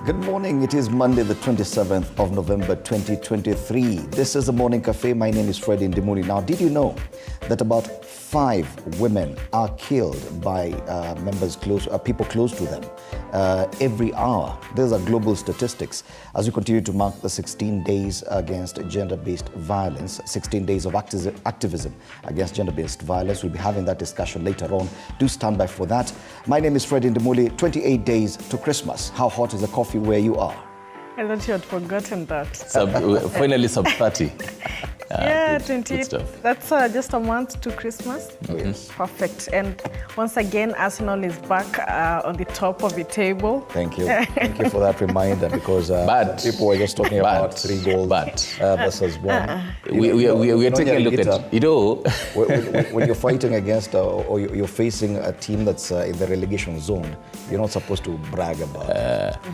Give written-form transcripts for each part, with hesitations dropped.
Good morning. It is Monday, the 27th of November, 2023. This is the Morning Cafe. My name is Freddie Ndimuli. Now, did you know that about 5 women are killed by people close to them every hour? These are global statistics. As we continue to mark the 16 days against gender-based violence, 16 days of activism against gender-based violence. We'll be having that discussion later on. Do stand by for that. My name is Freddie Ndimuli. 28 days to Christmas. How hot is the coffee where you are? I thought you had forgotten that. Finally sub 30. Yeah, 28. That's just a month to Christmas. Yes. Perfect. And once again, Arsenal is back on the top of the table. Thank you. Thank you for that reminder, because people were just talking about 3 goals versus 1. We are taking a look at, when you're fighting against or you're facing a team that's in the relegation zone, you're not supposed to brag about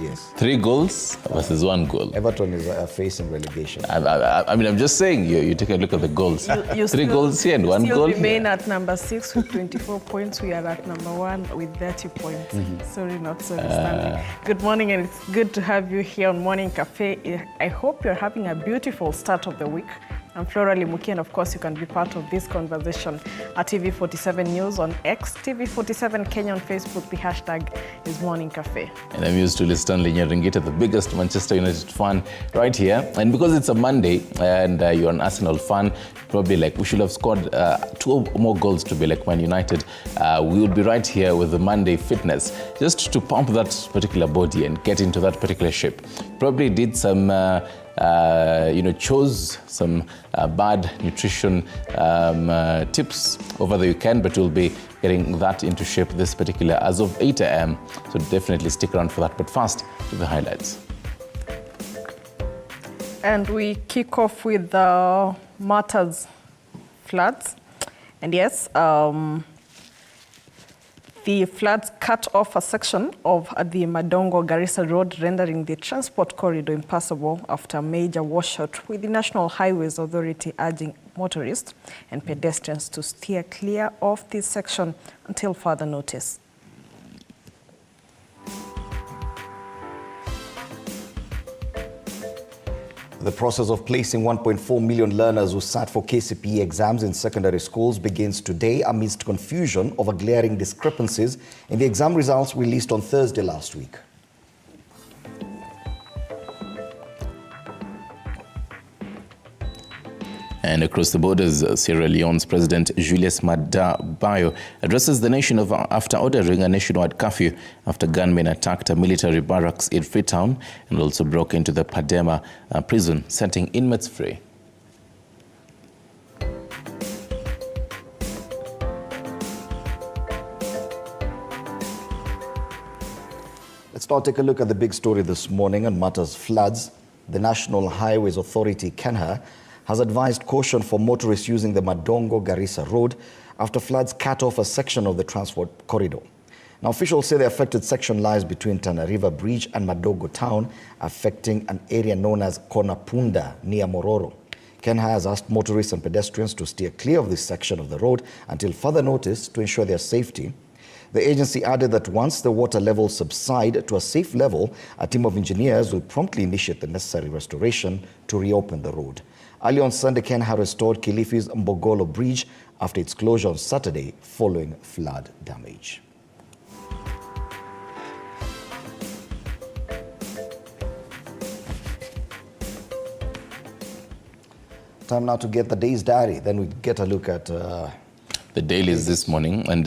yes. 3 goals versus 1 goal. Everton is facing relegation. I mean, I'm just saying, you take a look at the goals. 3 goals here and 1 goal here. You remain here. at number 6 with 24 points. We are at number 1 with 30 points. Sorry, not so standing. Good morning, and it's good to have you here on Morning Cafe. I hope you're having a beautiful start of the week. I'm Flora Limuki, and of course you can be part of this conversation at TV47 News on X, TV47 Kenya on Facebook. The hashtag is Morning Cafe. And I'm used to Stanley Nyaringita, the biggest Manchester United fan right here. And because it's a Monday and you're an Arsenal fan, probably like we should have scored 2 more goals to be like Man United. We will be right here with the Monday fitness, just to pump that particular body and get into that particular shape. Probably did some chose some bad nutrition tips over the weekend, but we'll be getting that into shape this particular as of 8 a.m. So definitely stick around for that. But first, to the highlights. And we kick off with the Matters floods. And yes, the floods cut off a section of the Madongo-Garissa Road, rendering the transport corridor impassable after a major washout, with the National Highways Authority urging motorists and pedestrians to steer clear of this section until further notice. The process of placing 1.4 million learners who sat for KCPE exams in secondary schools begins today amidst confusion over glaring discrepancies in the exam results released on Thursday last week. And across the borders, Sierra Leone's President Julius Maada Bio addresses the nation after ordering a nationwide curfew after gunmen attacked a military barracks in Freetown and also broke into the Padema prison, setting inmates free. Let's now take a look at the big story this morning on matters floods. The National Highways Authority, KENHA, has advised caution for motorists using the Madongo-Garissa Road after floods cut off a section of the transport corridor. Now, officials say the affected section lies between Tana River Bridge and Madogo Town, affecting an area known as Konapunda near Mororo. KENHA has asked motorists and pedestrians to steer clear of this section of the road until further notice to ensure their safety. The agency added that once the water levels subside to a safe level, a team of engineers will promptly initiate the necessary restoration to reopen the road. Early on Sunday, KENHA restored Kilifi's Mbogolo Bridge after its closure on Saturday following flood damage. Time now to get the day's diary. Then we get a look at the dailies this morning, and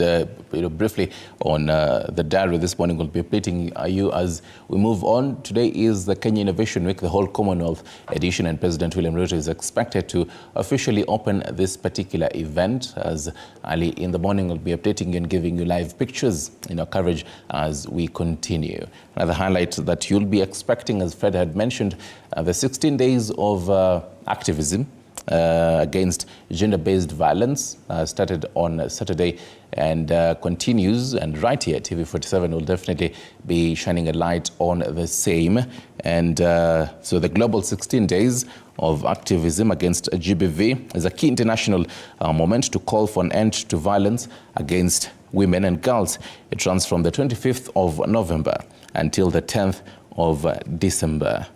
briefly on the diary this morning, we'll be updating you as we move on. Today is the Kenya Innovation Week, the whole Commonwealth edition, and President William Ruto is expected to officially open this particular event. As early in the morning, we'll be updating you and giving you live pictures in our coverage as we continue. Another highlight that you'll be expecting, as Fred had mentioned, the 16 days of activism against gender-based violence started on Saturday and continues, and right here TV47 will definitely be shining a light on the same. And so the global 16 days of activism against GBV is a key international moment to call for an end to violence against women and girls. It runs from the 25th of November until the 10th of December,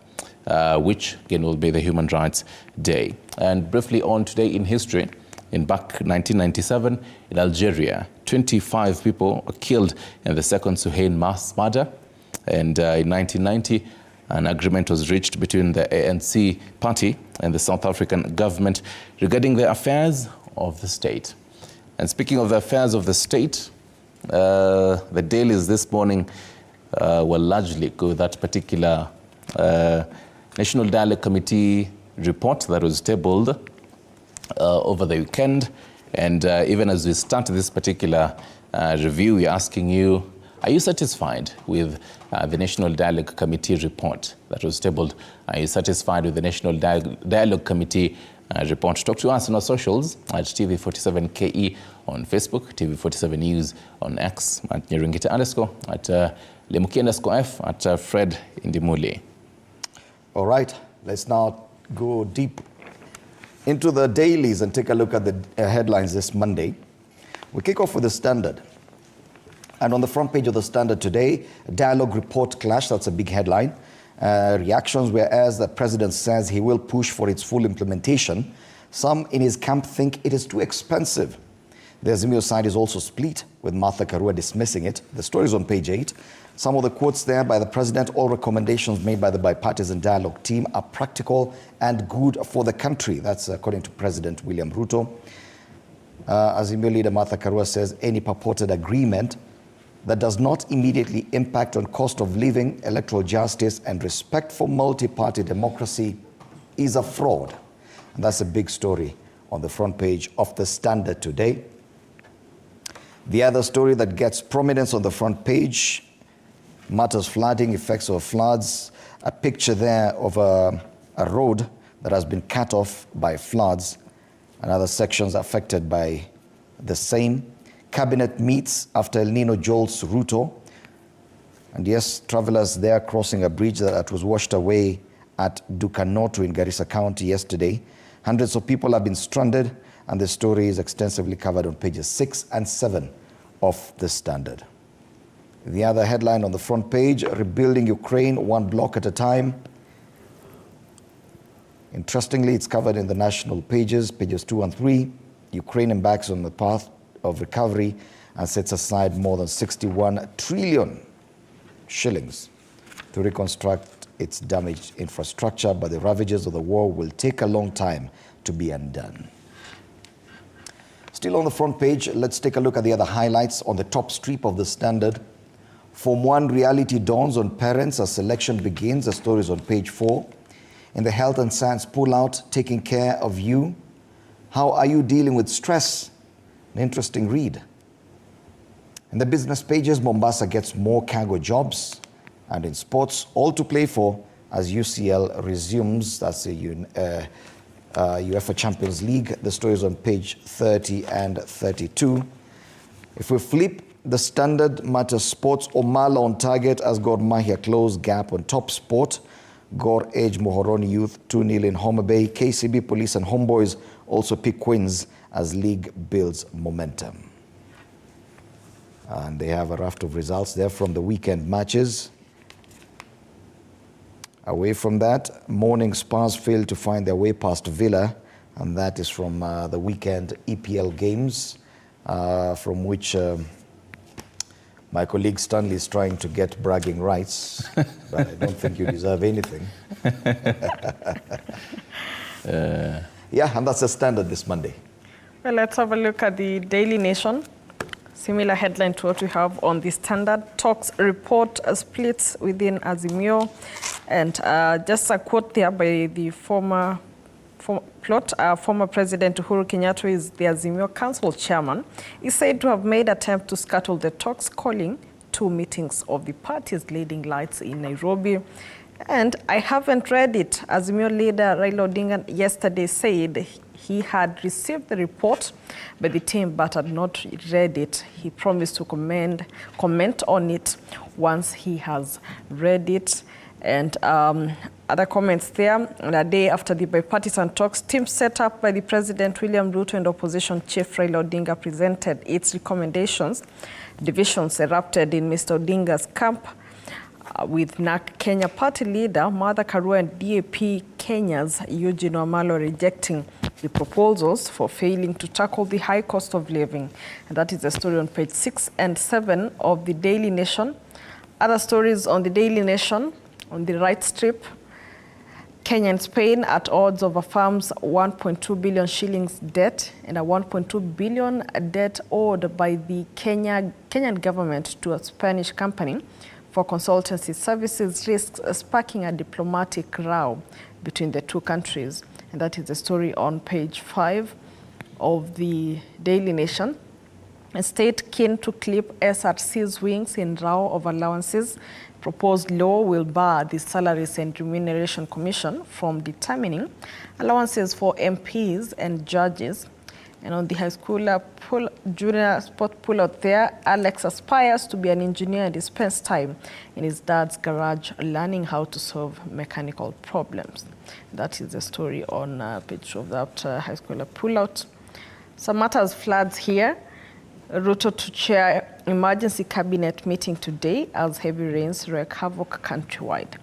which again will be the Human Rights Day. And briefly on today in history, in back 1997 in Algeria, 25 people were killed in the second Suhain mass murder. And in 1990, an agreement was reached between the ANC party and the South African government regarding the affairs of the state. And speaking of the affairs of the state, the dailies this morning were largely with that particular National Dialogue Committee report that was tabled over the weekend. And even as we start this particular review, we're asking you, are you satisfied with the National Dialogue Committee report that was tabled? Are you satisfied with the National Dialogue Committee report? Talk to us on our socials at TV47 KE on Facebook, TV47 News on X, at Nyerungita _ at Lemuki _F, at Fred Indimuli. All right, let's now go deep into the dailies and take a look at the headlines this Monday. We kick off with the Standard. And on the front page of the Standard today, dialogue report clash, that's a big headline. Reactions were as the president says he will push for its full implementation. Some in his camp think it is too expensive. The Azimio side is also split, with Martha Karua dismissing it. The story is on page 8. Some of the quotes there by the president: all recommendations made by the bipartisan dialogue team are practical and good for the country. That's according to President William Ruto. Azimio leader Martha Karua says any purported agreement that does not immediately impact on cost of living, electoral justice, and respect for multi-party democracy is a fraud. And that's a big story on the front page of the Standard today. The other story that gets prominence on the front page, matters flooding, effects of floods. A picture there of a road that has been cut off by floods and other sections affected by the same. Cabinet meets after El Nino jolts Ruto. And yes, travelers there crossing a bridge that was washed away at Dukanotu in Garissa County yesterday. Hundreds of people have been stranded, and the story is extensively covered on pages 6 and 7 of the Standard. The other headline on the front page, rebuilding Ukraine one block at a time. Interestingly, it's covered in the national pages 2 and 3. Ukraine embarks on the path of recovery and sets aside more than 61 trillion shillings to reconstruct its damaged infrastructure, but the ravages of the war will take a long time to be undone. Still on the front page, let's take a look at the other highlights on the top strip of the Standard. Form 1 reality dawns on parents as selection begins. The story is on page 4. In the health and science pullout, taking care of you. How are you dealing with stress? An interesting read. In the business pages, Mombasa gets more cargo jobs. And in sports, all to play for as UCL resumes. That's the UEFA Champions League. The story is on page 30 and 32. If we flip the Standard, matters sports, Omala on target as Gor Mahia close gap on top sport. Gor edge Muhoroni Youth 2-0 in Homa Bay. KCB Police and Homeboys also pick wins as league builds momentum. And they have a raft of results there from the weekend matches. Away from that, morning Spurs failed to find their way past Villa, and that is from the weekend EPL games, from which my colleague Stanley is trying to get bragging rights, but I don't think you deserve anything. Yeah, and that's the Standard this Monday. Well, let's have a look at the Daily Nation. Similar headline to what we have on the Standard. Talks report splits within Azimio. And just a quote there by the former President Uhuru Kenyatta, is the Azimio Council chairman, is said to have made attempt to scuttle the talks, calling 2 meetings of the party's leading lights in Nairobi. And I haven't read it. Azimio leader Raila Odinga yesterday said he had received the report by the team but had not read it. He promised to comment on it once he has read it. And other comments there. A day after the bipartisan talks, team set up by the President William Ruto and opposition chief Raila Odinga presented its recommendations. Divisions erupted in Mr. Odinga's camp with NARC Kenya Party leader Martha Karua and DAP Kenya's Eugene Wamalwa rejecting the proposals for failing to tackle the high cost of living. And that is the story on page 6 and 7 of the Daily Nation. Other stories on the Daily Nation, on the right strip, Kenya and Spain at odds over firm's 1.2 billion shillings debt and a 1.2 billion debt owed by the Kenyan government to a Spanish company for consultancy services risks sparking a diplomatic row between the two countries. And that is the story on page 5 of the Daily Nation. A state keen to clip SRC's wings in row of allowances. Proposed law will bar the Salaries and Remuneration Commission from determining allowances for MPs and judges. And on the high schooler junior sport pull out there, Alex aspires to be an engineer and he spends time in his dad's garage learning how to solve mechanical problems. That is the story on page of that high schooler pull out. Some matters floods here. Ruto to chair emergency cabinet meeting today as heavy rains wreak havoc countrywide.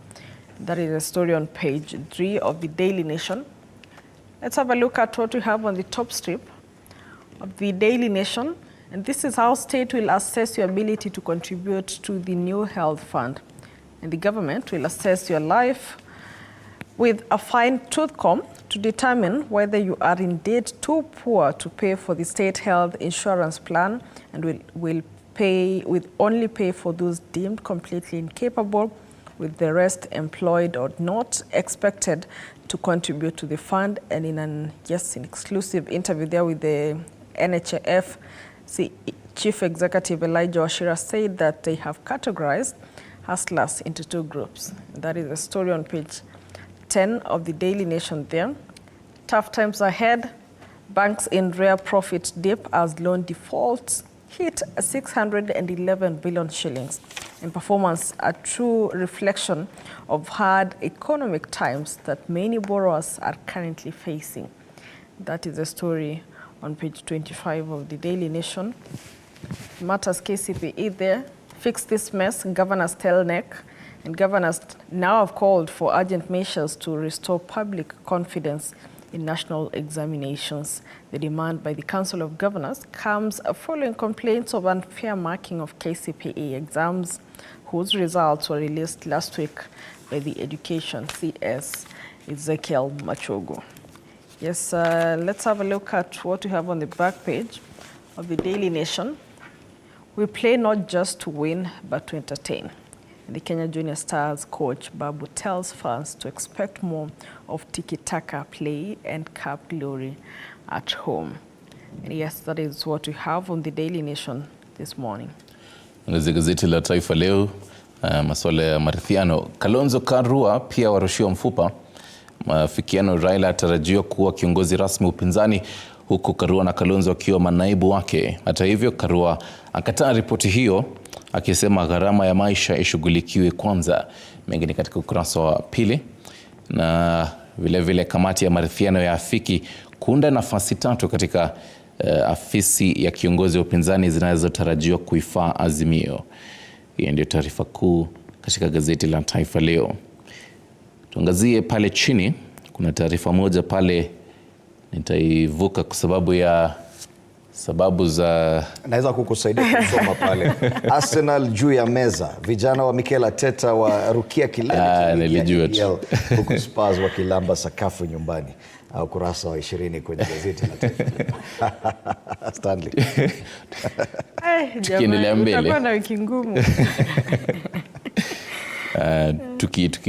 That is a story on page 3 of the Daily Nation. Let's have a look at what we have on the top strip of the Daily Nation. And this is how state will assess your ability to contribute to the new health fund. And the government will assess your life with a fine-tooth comb to determine whether you are indeed too poor to pay for the state health insurance plan and will only pay for those deemed completely incapable, with the rest employed or not expected to contribute to the fund. And in an exclusive interview there with the NHIF, Chief Executive Elijah Washira said that they have categorized hustlers into two groups. That is the story on page 10 of the Daily Nation there. Tough times ahead. Banks in rare profit dip as loan defaults hit 611 billion shillings. And performance a true reflection of hard economic times that many borrowers are currently facing. That is the story on page 25 of the Daily Nation. Matters KCPE there. Fix this mess, governors tell NEC. And governors now have called for urgent measures to restore public confidence in national examinations. The demand by the Council of Governors comes following complaints of unfair marking of KCPE exams, whose results were released last week by the Education CS, Ezekiel Machogo. Yes, let's have a look at what we have on the back page of the Daily Nation. We play not just to win, but to entertain. The Kenya Junior Stars coach Babu tells fans to expect more of tiki-taka play and cup glory at home. And yes, that is what we have on the Daily Nation this morning. Gazeti la Taifa leo, masuala ya marithiano. Kalonzo Karua pia warushiwa mfupa. Maafikiano Raila atarajiwa kuwa kiongozi rasmi upinzani, huku Karua na Kalonzo wakiwa manaibu wake. Hata hivyo, Karua akataa ripoti hiyo, akisema gharama ya maisha ishughulikiwe kwanza. Mengine katika ukurasa wa pili. Na vile kamati ya marithiano ya afiki kuunda nafasi 3 katika afisi ya kiongozi wa upinzani zinazotarajiwa kuifaa Azimio. Hii ndio taarifa kuu katika gazeti la Taifa leo. Tuangazie pale chini, kuna taarifa moja pale nitaivuka kwa sababu ya sababu za naweza kukusaidia kusoma pale. Arsenal juu ya meza, vijana wa Mikel Arteta wa rukia kilele nilijua tu, huku Spurs wakilamba sakafu nyumbani. Ukurasa wa 20 kwenye gazeti la Taifa. Stanley. Tukiendelea mbele. Utakuwa na wiki ngumu.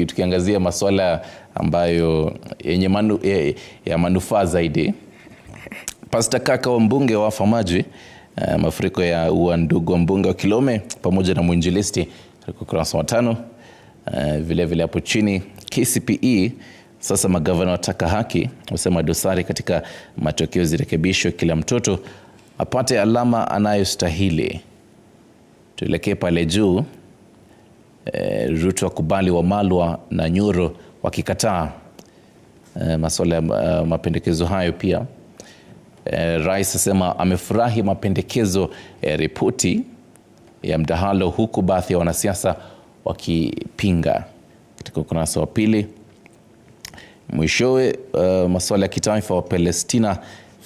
Tukiangazia masuala ambayo yenye manufaa zaidi. Pastor Kaka wa mbunge wa Famaji, mafuriko ya uandugu wa mbunge wa Kilome pamoja na mwinjilisti, katika ukurasa wa 5. Vile hapo chini, KCPE sasa magavana wataka haki, wasema dosari katika matokeo zirekebishwe, kila mtoto apate alama anayostahili. Tuelekee pale juu. Ruto wakubali Wamalwa na Nyoro wakikataa masuala ya mapendekezo hayo pia. Rais asema amefurahi mapendekezo ya ripoti ya mdahalo, huku baadhi ya wanasiasa wakipinga. Katika ukurasa wa pili, mwishowe masuala ya kitaifa wa Palestina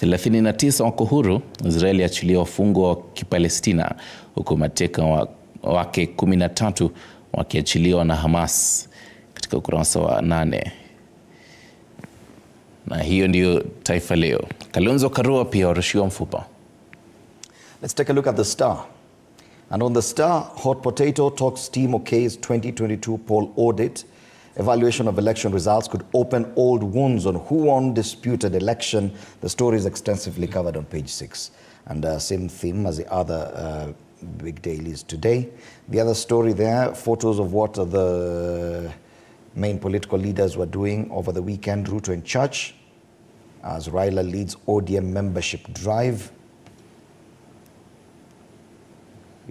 39 wako huru, Israeli achilia wafungwa wa Kipalestina, huku mateka wake 13 wakiachiliwa na Hamas, katika ukurasa wa 8. Na hiyo ndiyo Taifa Leo. Kalonzo Karua pia warushiwa mfupa. Let's take a look at the Star. And on the Star, hot potato talks team OK's 2022 poll audit. Evaluation of election results could open old wounds on who won disputed election. The story is extensively covered on page 6. And same theme as the other big dailies today. The other story there, photos of what the main political leaders were doing over the weekend. Ruto in church as Raila leads ODM membership drive.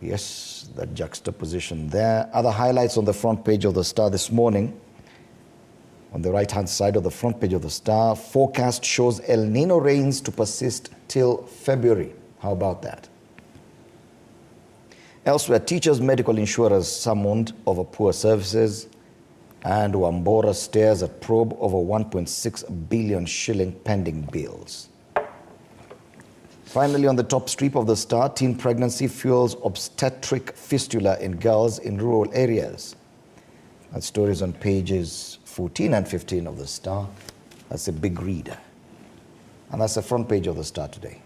Yes, that juxtaposition there. Other highlights on the front page of the Star this morning. On the right-hand side of the front page of the Star, forecast shows El Nino rains to persist till February. How about that? Elsewhere, teachers, medical insurers summoned over poor services, and Wambora stares at probe over 1.6 billion shilling pending bills. Finally, on the top strip of the Star, teen pregnancy fuels obstetric fistula in girls in rural areas. That story is on pages 14 and 15 of the Star. That's a big read. And that's the front page of the Star today.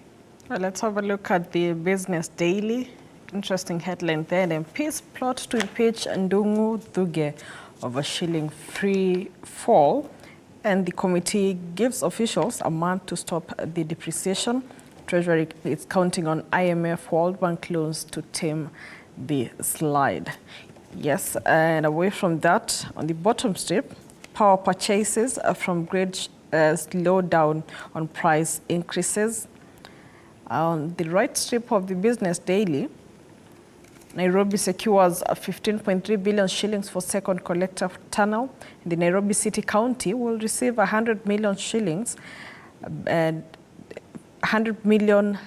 Well, let's have a look at the Business Daily. Interesting headline there. MPs plot to impeach Ndungu Thuge over shilling free fall. And the committee gives officials a month to stop the depreciation. Treasury is counting on IMF World Bank loans to tame the slide. Yes, and away from that, on the bottom strip, power purchases from grid slow down on price increases. On the right strip of the Business Daily, Nairobi secures 15.3 billion shillings for second collector tunnel. The Nairobi City County will receive 100 million shillings and $100 million.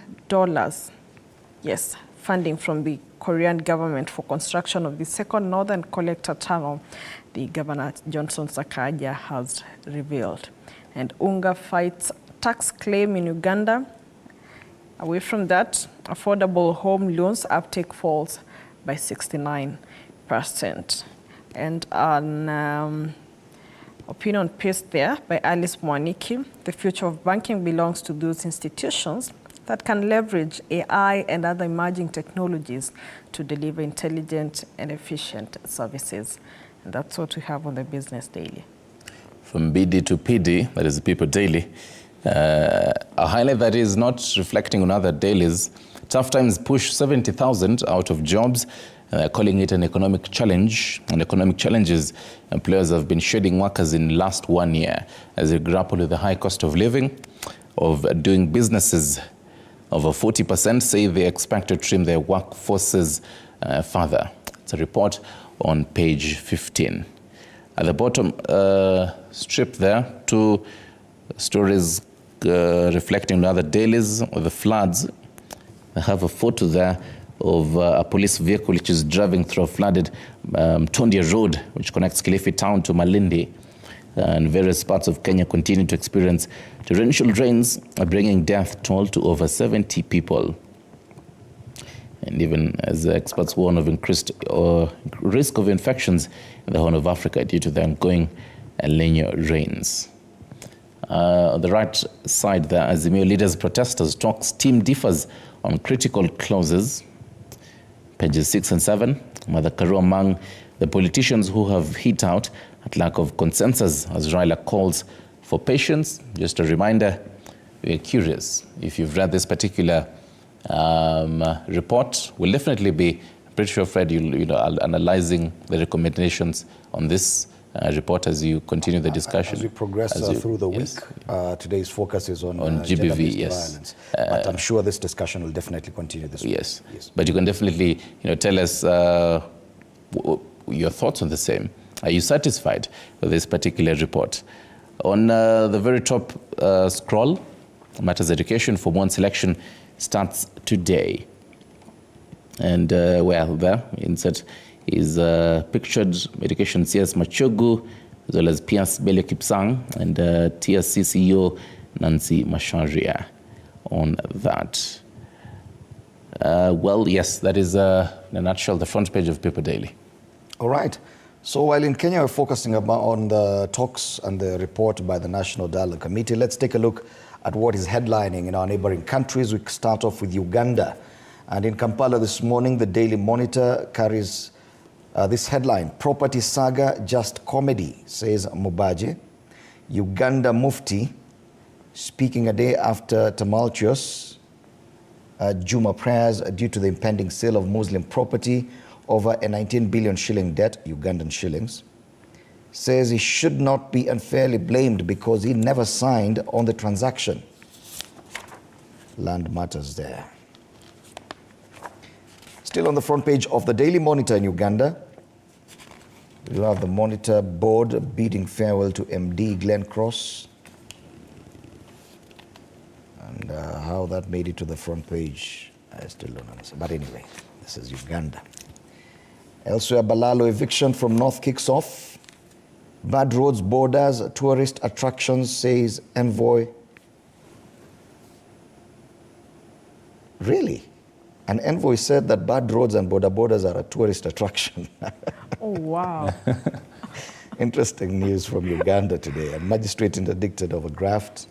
Yes, funding from the Korean government for construction of the second northern collector tunnel, the Governor Johnson Sakaja has revealed. And UNGA fights tax claim in Uganda. Away from that, affordable home loans uptake falls by 69%. And an opinion piece there by Alice Mwaniki, the future of banking belongs to those institutions that can leverage AI and other emerging technologies to deliver intelligent and efficient services. And that's what we have on the Business Daily. From BD to PD, that is the People Daily, a highlight that is not reflecting on other dailies. Tough times push 70,000 out of jobs, calling it an economic challenge. And economic challenges, employers have been shedding workers in the last 1 year as they grapple with the high cost of living, of doing businesses. Over 40% say they expect to trim their workforces further. It's a report on page 15. At the bottom strip there, two stories reflecting other dailies of the floods. I have a photo there of a police vehicle which is driving through a flooded Tondia Road, which connects Kilifi town to Malindi. And various parts of Kenya continue to experience torrential rains, bringing death toll to over 70 people. And even as experts warn of increased risk of infections in the Horn of Africa due to the ongoing El Nino rains. On the right side there, Azimio leaders, protesters, talks team differs on critical clauses. Pages 6 and 7, Mother Karua among the politicians who have hit out at lack of consensus as Raila calls for patience. Just a reminder, we're curious. If you've read this particular report, we'll definitely be pretty sure, Fred, you'll analyzing the recommendations on this report as you continue the discussion. As we progress through the week, today's focus is on GBV, yes. Violence. But I'm sure this discussion will definitely continue this week. Yes, but you can definitely tell us your thoughts on the same. Are you satisfied with this particular report? On the very top scroll, Matters Education for one selection starts today. And well, there, insert is pictured Education CS Machogu, as well as PS Belio Kipsang and TSC CEO Nancy Masharia on that. Well, yes, that is, in a nutshell, the front page of Paper Daily. All right. So while in Kenya we're focusing on the talks and the report by the National Dialogue Committee, let's take a look at what is headlining in our neighboring countries. We start off with Uganda. And in Kampala this morning, the Daily Monitor carries this headline, "Property Saga Just Comedy," says Mubaje. Uganda Mufti speaking a day after tumultuous Juma prayers due to the impending sale of Muslim property over a 19 billion shilling debt, Ugandan shillings, says he should not be unfairly blamed because he never signed on the transaction. Land matters there. Still on the front page of the Daily Monitor in Uganda, you have the Monitor board bidding farewell to MD Glenn Cross. And how that made it to the front page, I still don't understand. But anyway, this is Uganda. Elsewhere, Balalo eviction from North kicks off. Bad roads, borders, tourist attractions, says envoy. Really? An envoy said that bad roads and borders are a tourist attraction. Oh, wow. Interesting news from Uganda today. A magistrate interdicted of a graft.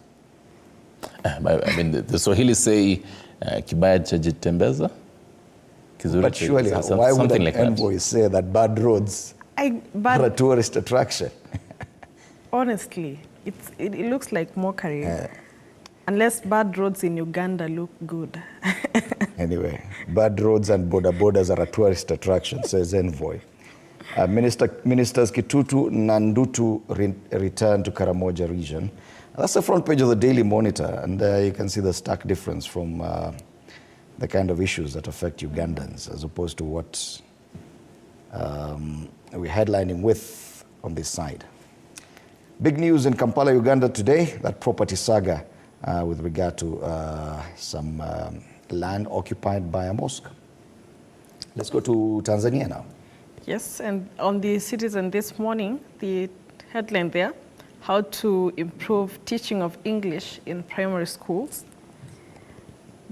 I mean, the Swahili say, kibaya chajitembeza. But surely, why would an envoy say that bad roads are a tourist attraction? Honestly, it looks like mockery. Unless bad roads in Uganda look good. Anyway, bad roads and borders are a tourist attraction, says envoy. Ministers Kitutu Nandutu return to Karamoja region. That's the front page of the Daily Monitor, and you can see the stark difference from the kind of issues that affect Ugandans as opposed to what we're headlining with on this side. Big news in Kampala, Uganda today, that property saga with regard to some land occupied by a mosque. Let's go to Tanzania now. Yes, and on the Citizen this morning, the headline there, how to improve teaching of English in primary schools.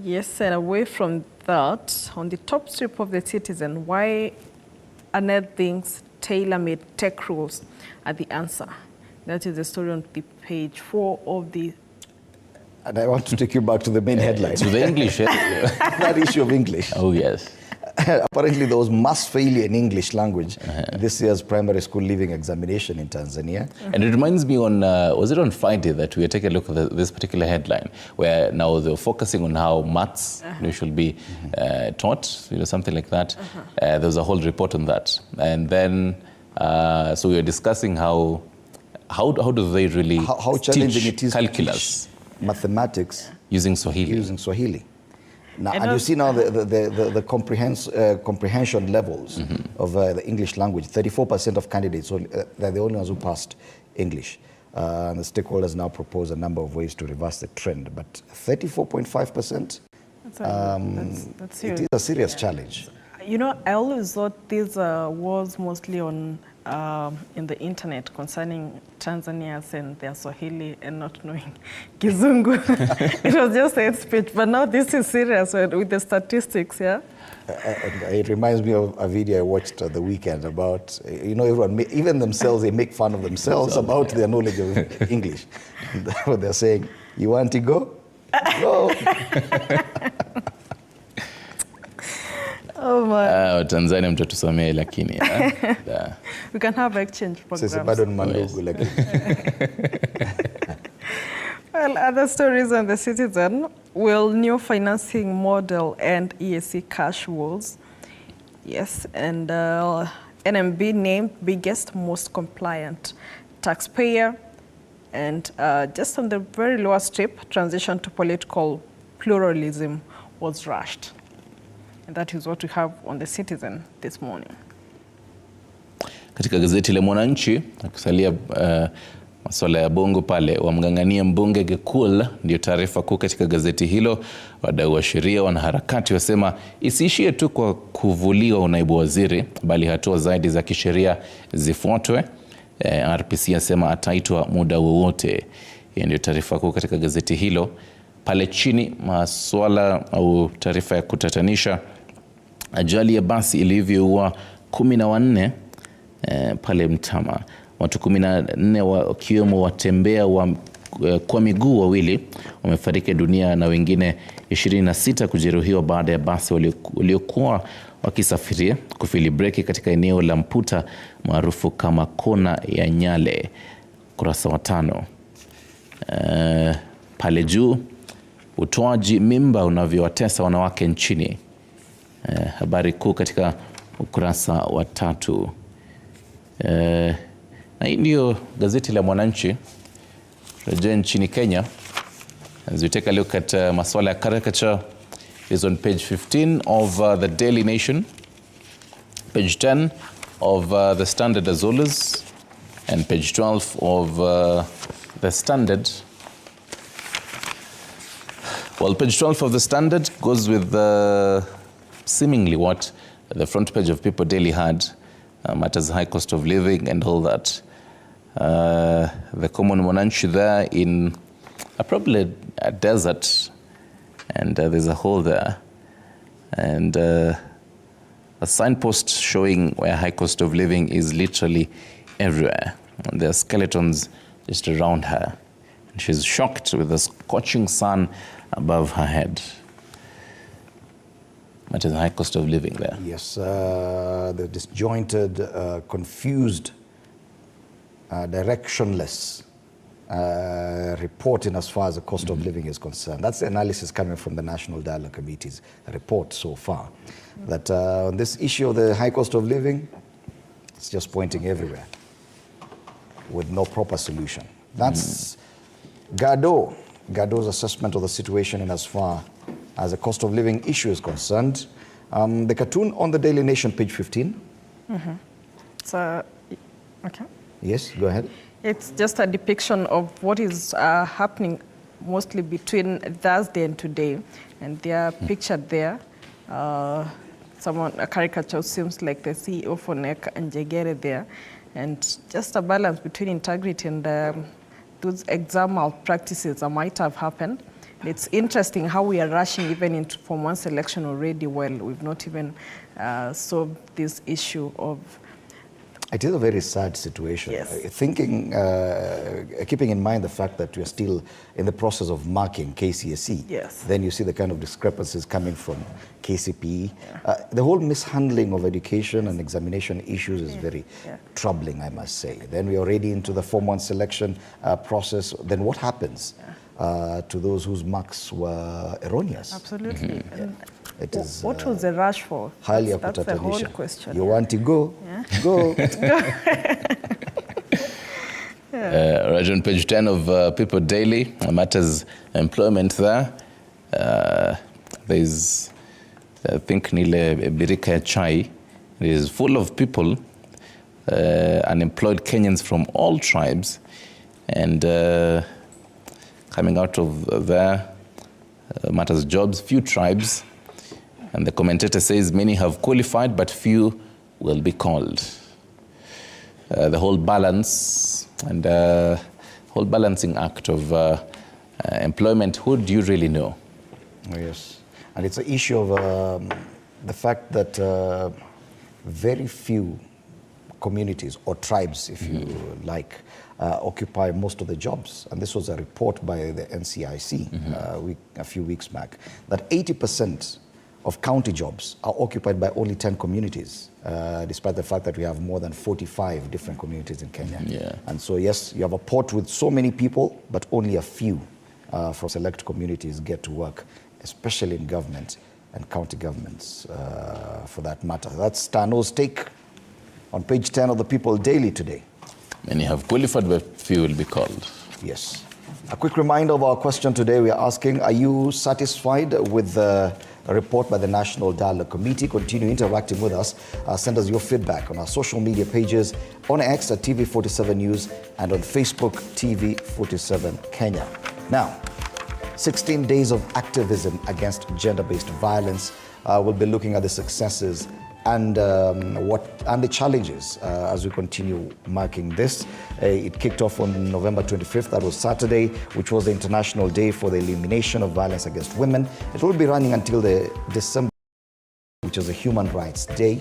Yes, and away from that, on the top strip of the Citizen, why Annette thinks tailor-made tech rules are the answer. That is the story on the page 4 of the... And I want to take you back to the main headline. To the English, that issue of English. Oh, yes. Apparently, there was mass failure in English language this year's primary school leaving examination in Tanzania. And it reminds me on, was it on Friday that we were taking a look at this particular headline, where now they're focusing on how maths should be taught, something like that. There was a whole report on that. And then, so we were discussing how do they really how challenging teach it is calculus, to teach mathematics using Swahili. Now, and you see now the comprehension levels of the English language. 34% of candidates, so they're the only ones who passed English. And the stakeholders now propose a number of ways to reverse the trend. But 34.5%, it is a serious challenge. I always thought this was mostly on in the internet concerning Tanzanians and their Swahili and not knowing Kizungu. It was just hate speech, but now this is serious with the statistics, yeah? It reminds me of a video I watched the weekend about, everyone, even themselves, they make fun of themselves about their knowledge of English. And they're saying, you want to go? Go. Oh my. Tanzania mtatusomea lakini. We can have exchange programs. Well, other stories on the Citizen. Will new financing model and EAC cash rules? Yes, and NMB named biggest, most compliant taxpayer. And just on the very lower strip, transition to political pluralism was rushed. And that is what we have on the Citizen this morning. Katika gazeti la Mwananchi, akisalia masuala ya bongo pale, wamng'ang'ania mbunge Gekul, ndio taarifa kuu katika gazeti hilo. Wadau wa sheria, wanaharakati wasema isiishie tu kwa kuvuliwa unaibu waziri, bali hatua zaidi za kisheria zifuatwe. RPC asema ataitwa muda wowote. Hiyo ndio taarifa kuu katika gazeti hilo. Pale chini masuala au taarifa ya kutatanisha, ajali ya basi ilivyoua 14 pale Mtama. Watu 14 wakiwemo watembea kwa miguu wawili wamefariki dunia na wengine 26 kujeruhiwa baada ya basi waliokuwa wakisafiria kufili breki katika eneo la Mputa maarufu kama kona ya Nyale. Kurasa wa 5. Pale juu, utoaji mimba unavyowatesa wanawake nchini. Habari kuu katika ukurasa wa 3. Na hii ndio gazeti la Mwananchi. Rejea nchini Kenya. As we take a look at masuala ya caricature, is on page 15 of the Daily Nation, page 10 of the Standard as always, and page 12 of the Standard. Well, page 12 of the Standard goes with seemingly what the front page of People Daily had, matters high cost of living and all that. The common Mwananchi there in probably a desert, and there's a hole there, and a signpost showing where high cost of living is literally everywhere. And there are skeletons just around her, and she's shocked with the scorching sun above her head. That is a high cost of living there. Yes, the disjointed, confused, directionless reporting as far as the cost of living is concerned. That's the analysis coming from the National Dialogue Committee's report so far. That on this issue of the high cost of living, it's just pointing everywhere with no proper solution. That's Gado's assessment of the situation in as far as the cost of living issue is concerned. The cartoon on the Daily Nation, page 15. So, okay. Yes, go ahead. It's just a depiction of what is happening mostly between Thursday and today. And they are pictured there. A caricature seems like the CEO for NEC and Jegere there. And just a balance between integrity and those exam malpractices that might have happened. It's interesting how we are rushing even into Form 1 selection already. Well, we've not even solved this issue of... It is a very sad situation. Yes. Keeping in mind the fact that we are still in the process of marking KCSE, yes. Then you see the kind of discrepancies coming from KCPE. The whole mishandling of education and examination issues is very troubling, I must say. Then we are already into the Form 1 selection process. Then what happens to those whose marks were erroneous? Absolutely. It is, what was the rush for? Highly that's the whole question. You want to go? Go. Right on page 10 of People Daily, matters employment there. There's, I think, Nile Birika ya Chai. It is full of people, unemployed Kenyans from all tribes, and coming out of there, matters jobs, few tribes. And the commentator says many have qualified, but few will be called. The whole balance and whole balancing act of employment, who do you really know? Oh, yes. And it's an issue of the fact that very few communities or tribes, if you like, occupy most of the jobs. And this was a report by the NCIC a few weeks back, that 80% of county jobs are occupied by only 10 communities, despite the fact that we have more than 45 different communities in Kenya. And so, yes, you have a port with so many people, but only a few from select communities get to work, especially in government and county governments, for that matter. That's Tano's take on page 10 of the People Daily today. Many have qualified, but few will be called. Yes. A quick reminder of our question today. We are asking, are you satisfied with the a report by the National Dialogue Committee. Continue interacting with us. Send us your feedback on our social media pages, on X at TV47 News, and on Facebook, TV47 Kenya. Now, 16 days of activism against gender-based violence. We'll be looking at the successes and the challenges as we continue marking this. It kicked off on November 25th, that was Saturday, which was the International Day for the Elimination of Violence Against Women. It will be running until the December, which is a Human Rights Day.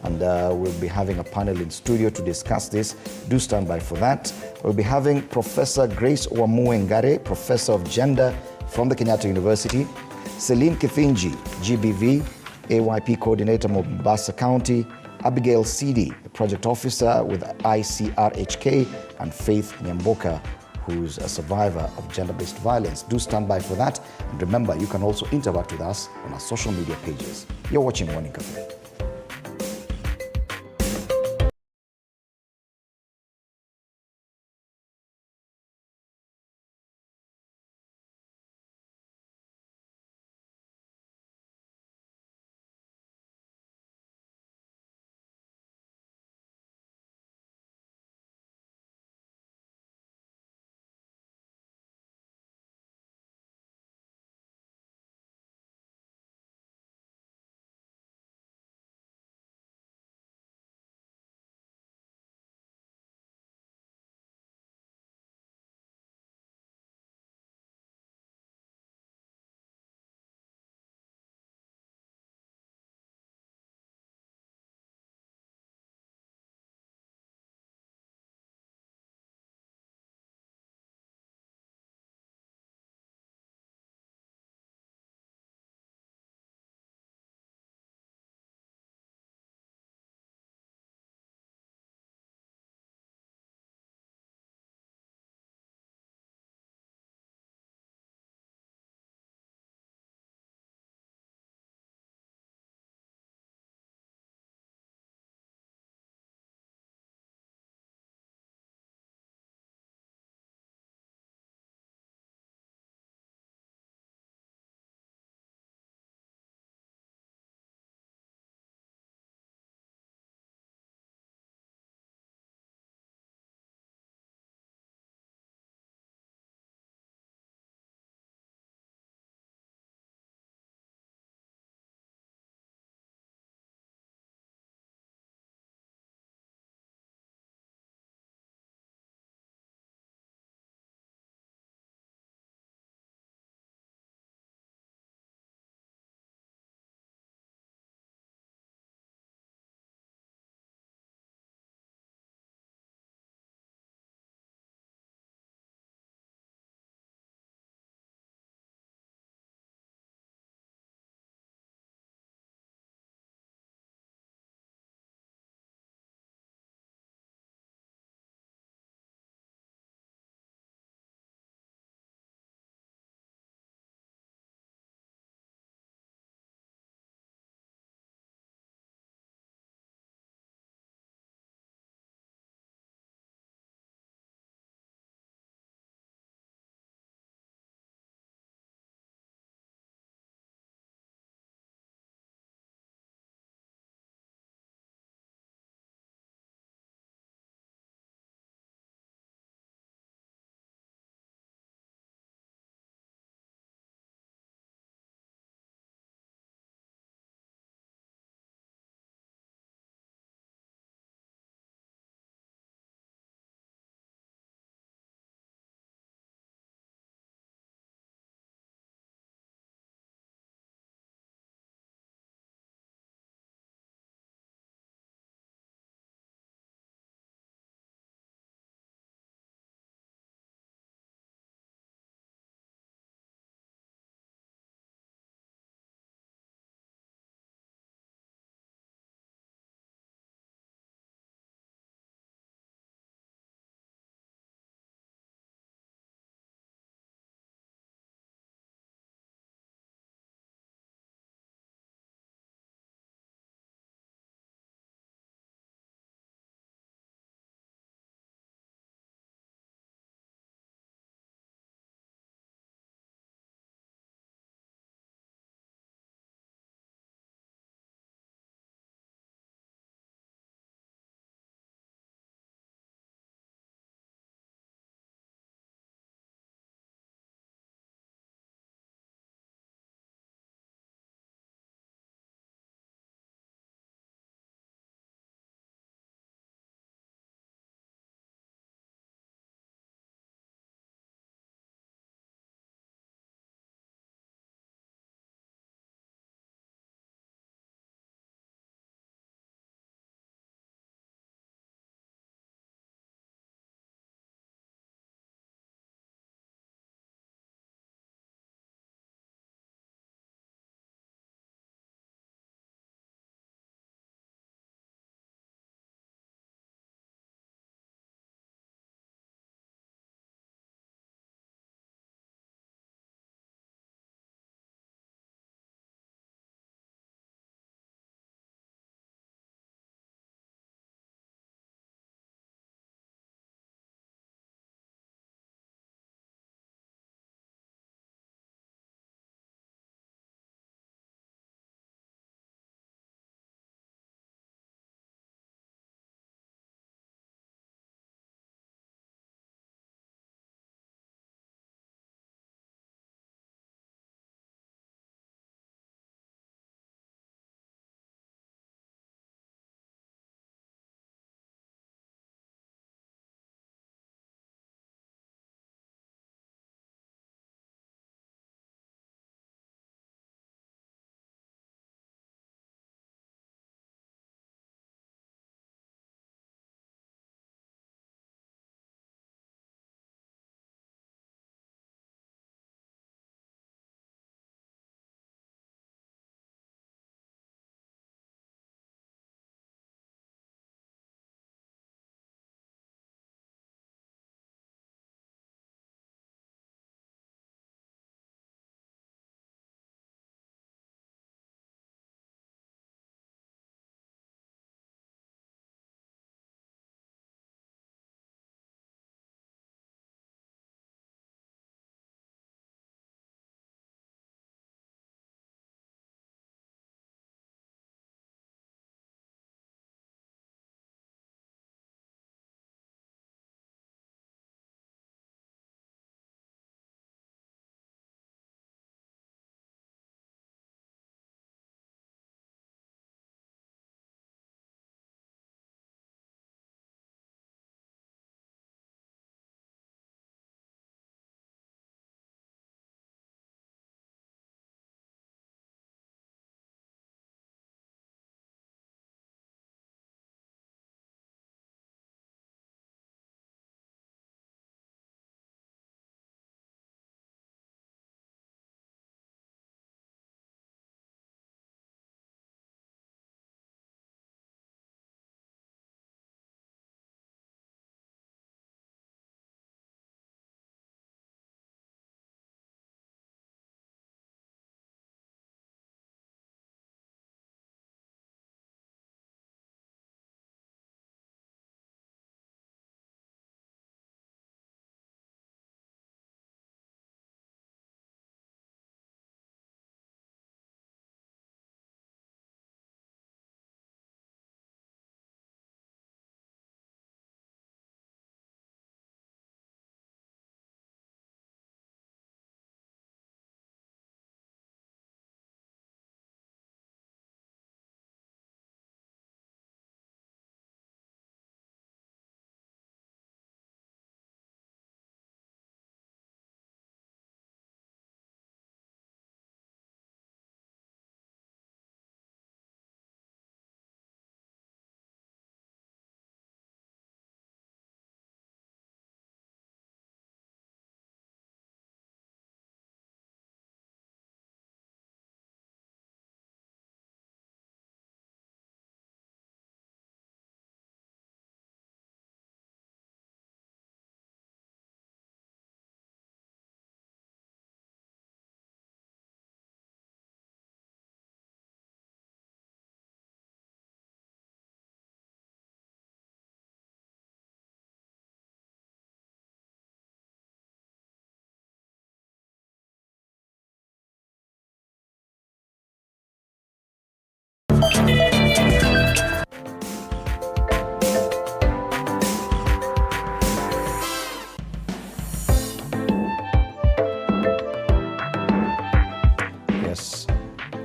And we'll be having a panel in studio to discuss this. Do stand by for that. We'll be having Professor Grace Wamuengare, Professor of Gender from the Kenyatta University, Celine Kithinji, GBV, AYP Coordinator, Mombasa County, Abigail Sidi, Project Officer with ICRHK, and Faith Nyamboka, who's a survivor of gender-based violence. Do stand by for that. And remember, you can also interact with us on our social media pages. You're watching Morning Cafe.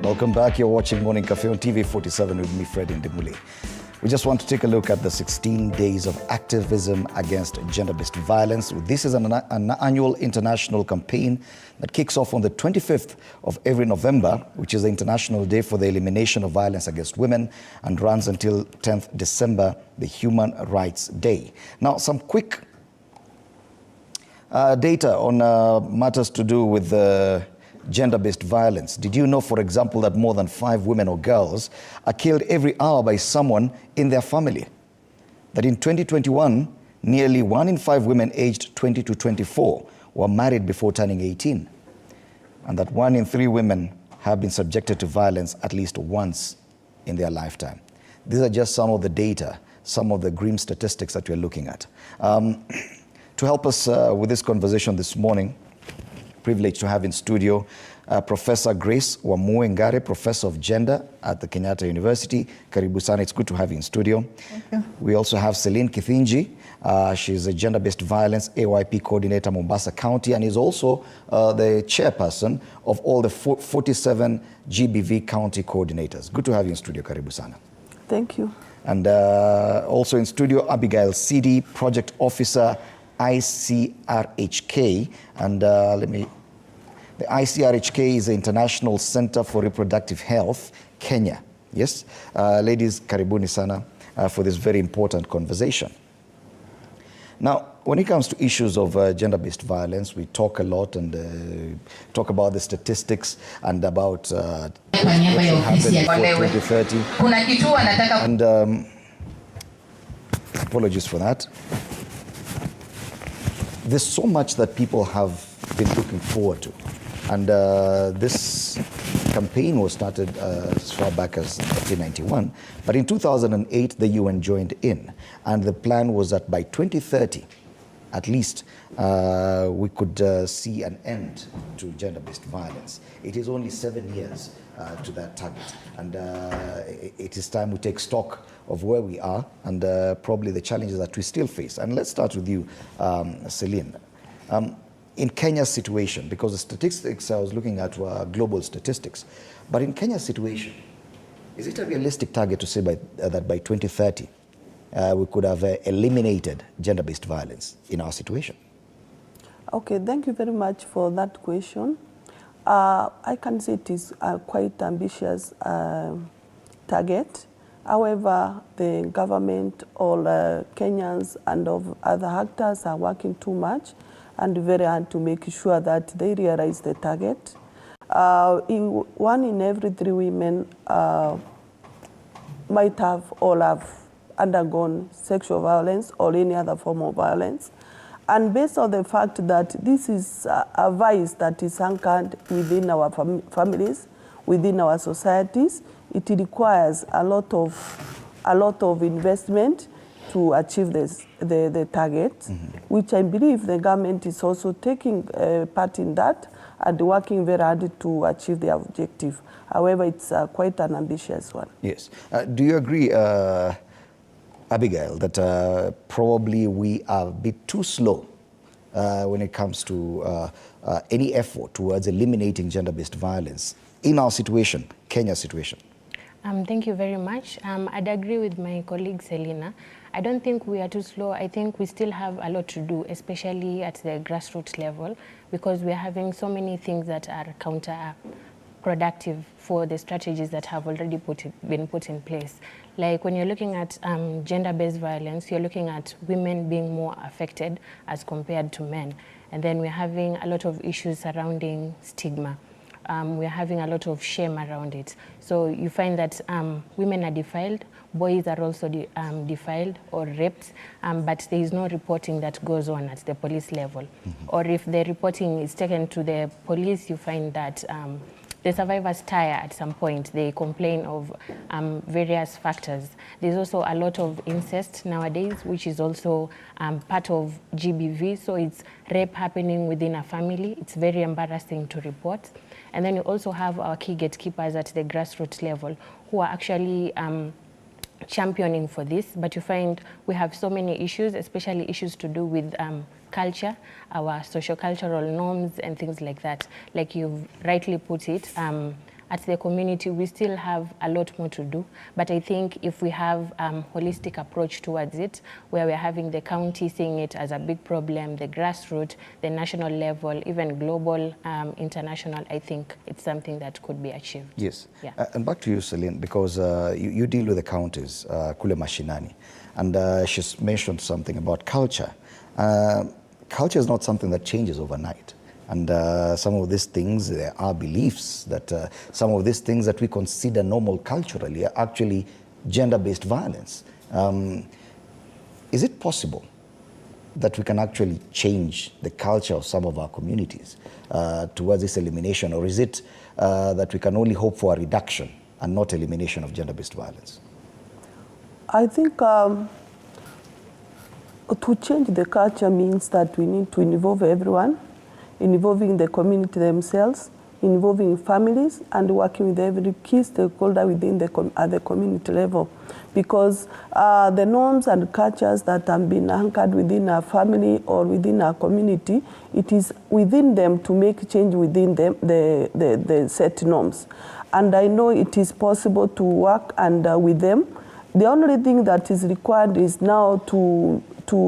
Welcome back. You're watching Morning Cafe on TV47 with me, Fred Ndimuli. We just want to take a look at the 16 days of activism against gender-based violence. This is an annual international campaign that kicks off on the 25th of every November, which is the International Day for the Elimination of Violence Against Women, and runs until 10th December, the Human Rights Day. Now, some quick data on matters to do with gender-based violence. Did you know, for example, that more than 5 women or girls are killed every hour by someone in their family? That in 2021, nearly 1 in 5 women aged 20 to 24 were married before turning 18. And that 1 in 3 women have been subjected to violence at least once in their lifetime. These are just some of the data, some of the grim statistics that we're looking at. To help us with this conversation this morning, privileged to have in studio Professor Grace Wamuengare, Professor of Gender at the Kenyatta University. Karibu sana, it's good to have you in studio. Thank you. We also have Celine Kithinji. She's a gender-based violence AYP coordinator, Mombasa County, and is also the chairperson of all the 47 GBV county coordinators. Good to have you in studio, Karibu sana. Thank you. And also in studio, Abigail Sidi, project officer, ICRHK, and the ICRHK is the International Center for Reproductive Health, Kenya. Yes, ladies, karibuni sana for this very important conversation. Now, when it comes to issues of gender-based violence, we talk a lot and talk about the statistics and about what will happen before 2030. And apologies for that. There's so much that people have been looking forward to. And this campaign was started as far back as 1991. But in 2008, the UN joined in. And the plan was that by 2030, at least, we could see an end to gender-based violence. It is only 7 years to that target. And it is time we take stock of where we are and probably the challenges that we still face. And let's start with you, Celine. In Kenya's situation, because the statistics I was looking at were global statistics, but in Kenya's situation, is it a realistic target to say that by 2030 we could have eliminated gender-based violence in our situation? Okay, thank you very much for that question. I can say it is a quite ambitious target. However, the government, all Kenyans and of other actors are working too much and very hard to make sure that they realize the target. 1 in every 3 women might have or have undergone sexual violence or any other form of violence. And based on the fact that this is a vice that is anchored within our families, within our societies, it requires a lot of investment to achieve the target, which I believe the government is also taking part in that and working very hard to achieve the objective. However, it's quite an ambitious one. Yes. Do you agree, Abigail, that probably we are a bit too slow when it comes to any effort towards eliminating gender-based violence in our situation, Kenya's situation? Thank you very much. I'd agree with my colleague Selina. I don't think we are too slow. I think we still have a lot to do, especially at the grassroots level, because we are having so many things that are counterproductive for the strategies that have already been put in place. Like when you're looking at gender-based violence, you're looking at women being more affected as compared to men. And then we're having a lot of issues surrounding stigma. We're having a lot of shame around it. So you find that women are defiled, boys are also defiled or raped, but there is no reporting that goes on at the police level. Or if the reporting is taken to the police, you find that the survivors tire at some point. They complain of various factors. There's also a lot of incest nowadays, which is also part of GBV. So it's rape happening within a family. It's very embarrassing to report. And then you also have our key gatekeepers at the grassroots level who are actually championing for this. But you find we have so many issues, especially issues to do with culture, our socio-cultural norms and things like that. Like you've rightly put it, a at the community, we still have a lot more to do. But I think if we have a holistic approach towards it, where we're having the county seeing it as a big problem, the grassroots, the national level, even global, international, I think it's something that could be achieved. Yes. Yeah. And back to you, Celine, because you deal with the counties, kule mashinani, and she's mentioned something about culture. Culture is not something that changes overnight. And some of these things, there are beliefs that some of these things that we consider normal culturally are actually gender-based violence. Is it possible that we can actually change the culture of some of our communities towards this elimination, or is it that we can only hope for a reduction and not elimination of gender-based violence? I think to change the culture means that we need to involve everyone, involving the community themselves, involving families, and working with every key stakeholder within at the community level. Because the norms and cultures that have been anchored within our family or within our community, it is within them to make change within them, the set norms. And I know it is possible to work with them. The only thing that is required is now to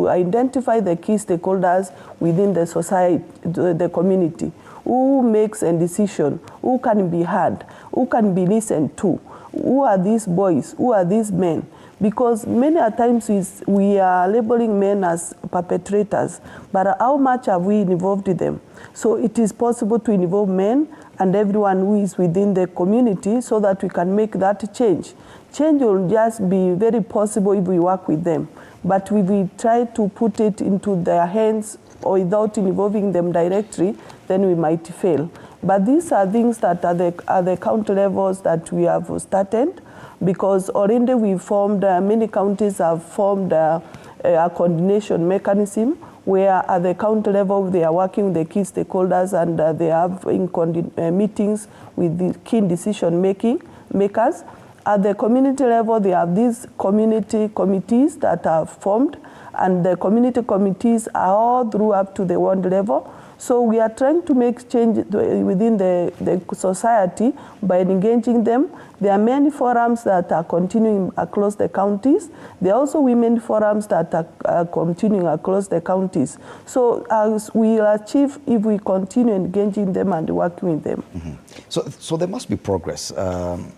identify the key stakeholders within the society, the community, who makes a decision, who can be heard, who can be listened to, who are these boys, who are these men. Because many a times we are labeling men as perpetrators, but how much have we involved them? So it is possible to involve men and everyone who is within the community so that we can make that change. Change will just be very possible if we work with them. But if we try to put it into their hands or without involving them directly, then we might fail. But these are things that are the county levels that we have started, because already we formed, many counties have formed a coordination mechanism where at the county level they are working with the key stakeholders and they have meetings with the key decision makers. At the community level, they have these community committees that are formed, and the community committees are all through up to the ward level. So we are trying to make change within the society by engaging them. There are many forums that are continuing across the counties. There are also women forums that are continuing across the counties. So as we will achieve if we continue engaging them and working with them. Mm-hmm. So there must be progress,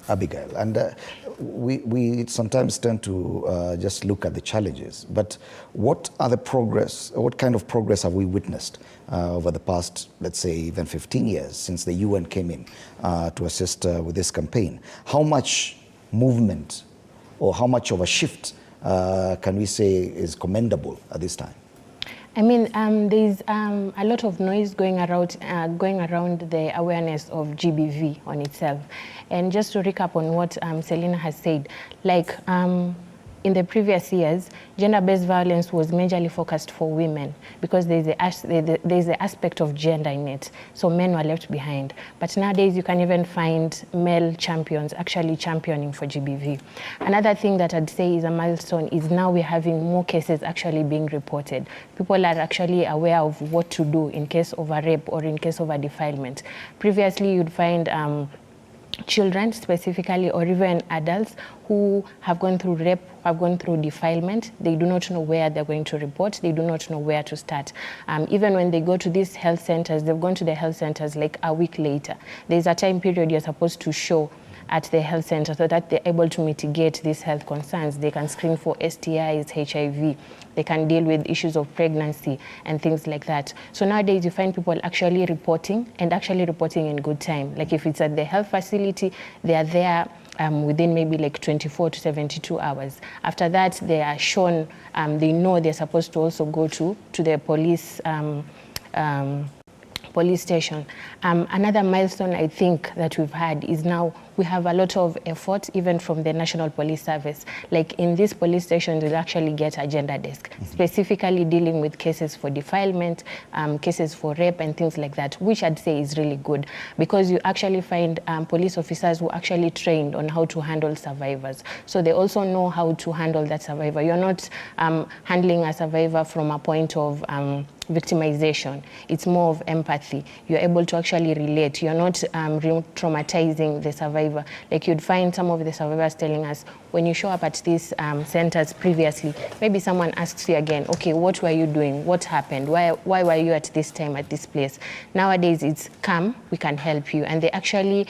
Abigail. And we sometimes tend to just look at the challenges. But what are the progress, what kind of progress have we witnessed over the past, let's say, even 15 years since the UN came in to assist with this campaign? How much movement or how much of a shift can we say is commendable at this time? I mean, there's a lot of noise going around the awareness of GBV on itself. And just to recap on what Selina has said, like in the previous years, gender-based violence was majorly focused for women because there's the aspect of gender in it. So men were left behind. But nowadays, you can even find male champions actually championing for GBV. Another thing that I'd say is a milestone is now we're having more cases actually being reported. People are actually aware of what to do in case of a rape or in case of a defilement. Previously, you'd find children specifically, or even adults who have gone through rape, have gone through defilement. They do not know where they're going to report. They do not know where to start. Even when they go to these health centers, they've gone to the health centers like a week later. There's a time period you're supposed to show at the health center so that they're able to mitigate these health concerns. They can screen for STIs, HIV. They can deal with issues of pregnancy and things like that. So nowadays you find people actually reporting, and actually reporting in good time. Like if it's at the health facility, they are there within maybe like 24 to 72 hours. After that, they are shown, they know they're supposed to also go to the police police station. Another milestone I think that we've had is now we have a lot of effort even from the National Police Service. Like in this police station, they actually get a gender desk, specifically dealing with cases for defilement, cases for rape and things like that, which I'd say is really good because you actually find police officers who actually trained on how to handle survivors. So they also know how to handle that survivor. You're not handling a survivor from a point of victimization. It's more of empathy. You're able to actually relate. You're not re-traumatizing the survivor. Like you'd find some of the survivors telling us, when you show up at these centers previously, maybe someone asks you again, okay, what were you doing? What happened? Why were you at this time at this place? Nowadays, it's come, we can help you. And they actually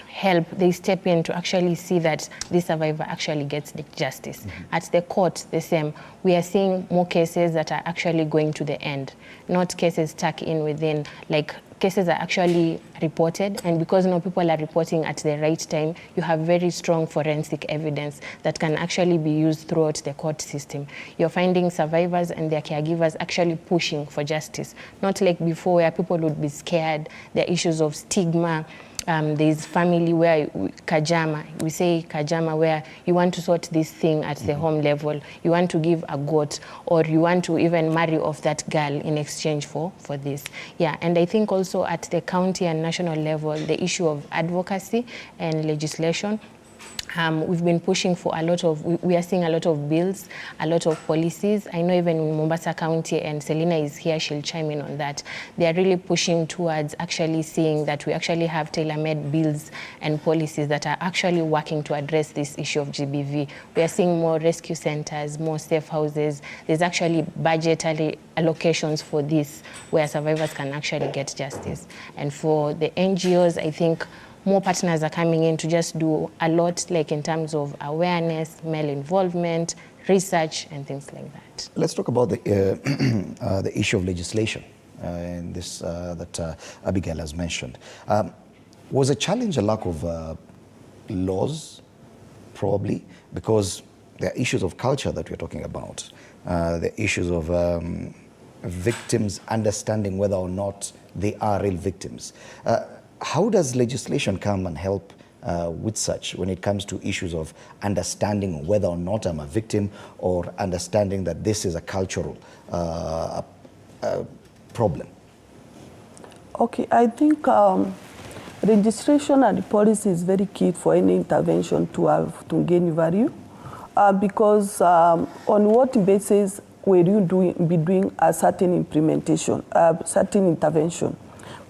help, they step in to actually see that this survivor actually gets the justice. Mm-hmm. At the court, the same. We are seeing more cases that are actually going to the end, not cases stuck in within, like cases are actually reported, and because no people are reporting at the right time, you have very strong forensic evidence that can actually be used throughout the court system. You're finding survivors and their caregivers actually pushing for justice, not like before where people would be scared. There are issues of stigma. There's family where kajama, we say kajama, where you want to sort this thing at the home level. You want to give a goat, or you want to even marry off that girl in exchange for this. Yeah, and I think also at the county and national level, the issue of advocacy and legislation, we've been pushing for a lot of, we are seeing a lot of bills, a lot of policies. I know even in Mombasa County, and Selina is here, she'll chime in on that. They are really pushing towards actually seeing that we actually have tailor-made bills and policies that are actually working to address this issue of GBV. We are seeing more rescue centers, more safe houses. There's actually budgetary allocations for this, where survivors can actually get justice. And for the NGOs, I think more partners are coming in to just do a lot, like in terms of awareness, male involvement, research, and things like that. Let's talk about the issue of legislation in this that Abigail has mentioned. Was a challenge a lack of laws, probably, because there are issues of culture that we're talking about, the issues of victims understanding whether or not they are real victims. How does legislation come and help with such when it comes to issues of understanding whether or not I'm a victim, or understanding that this is a cultural problem? Okay, I think registration and policy is very key for any intervention to gain value, because on what basis will you be doing a certain implementation, certain intervention?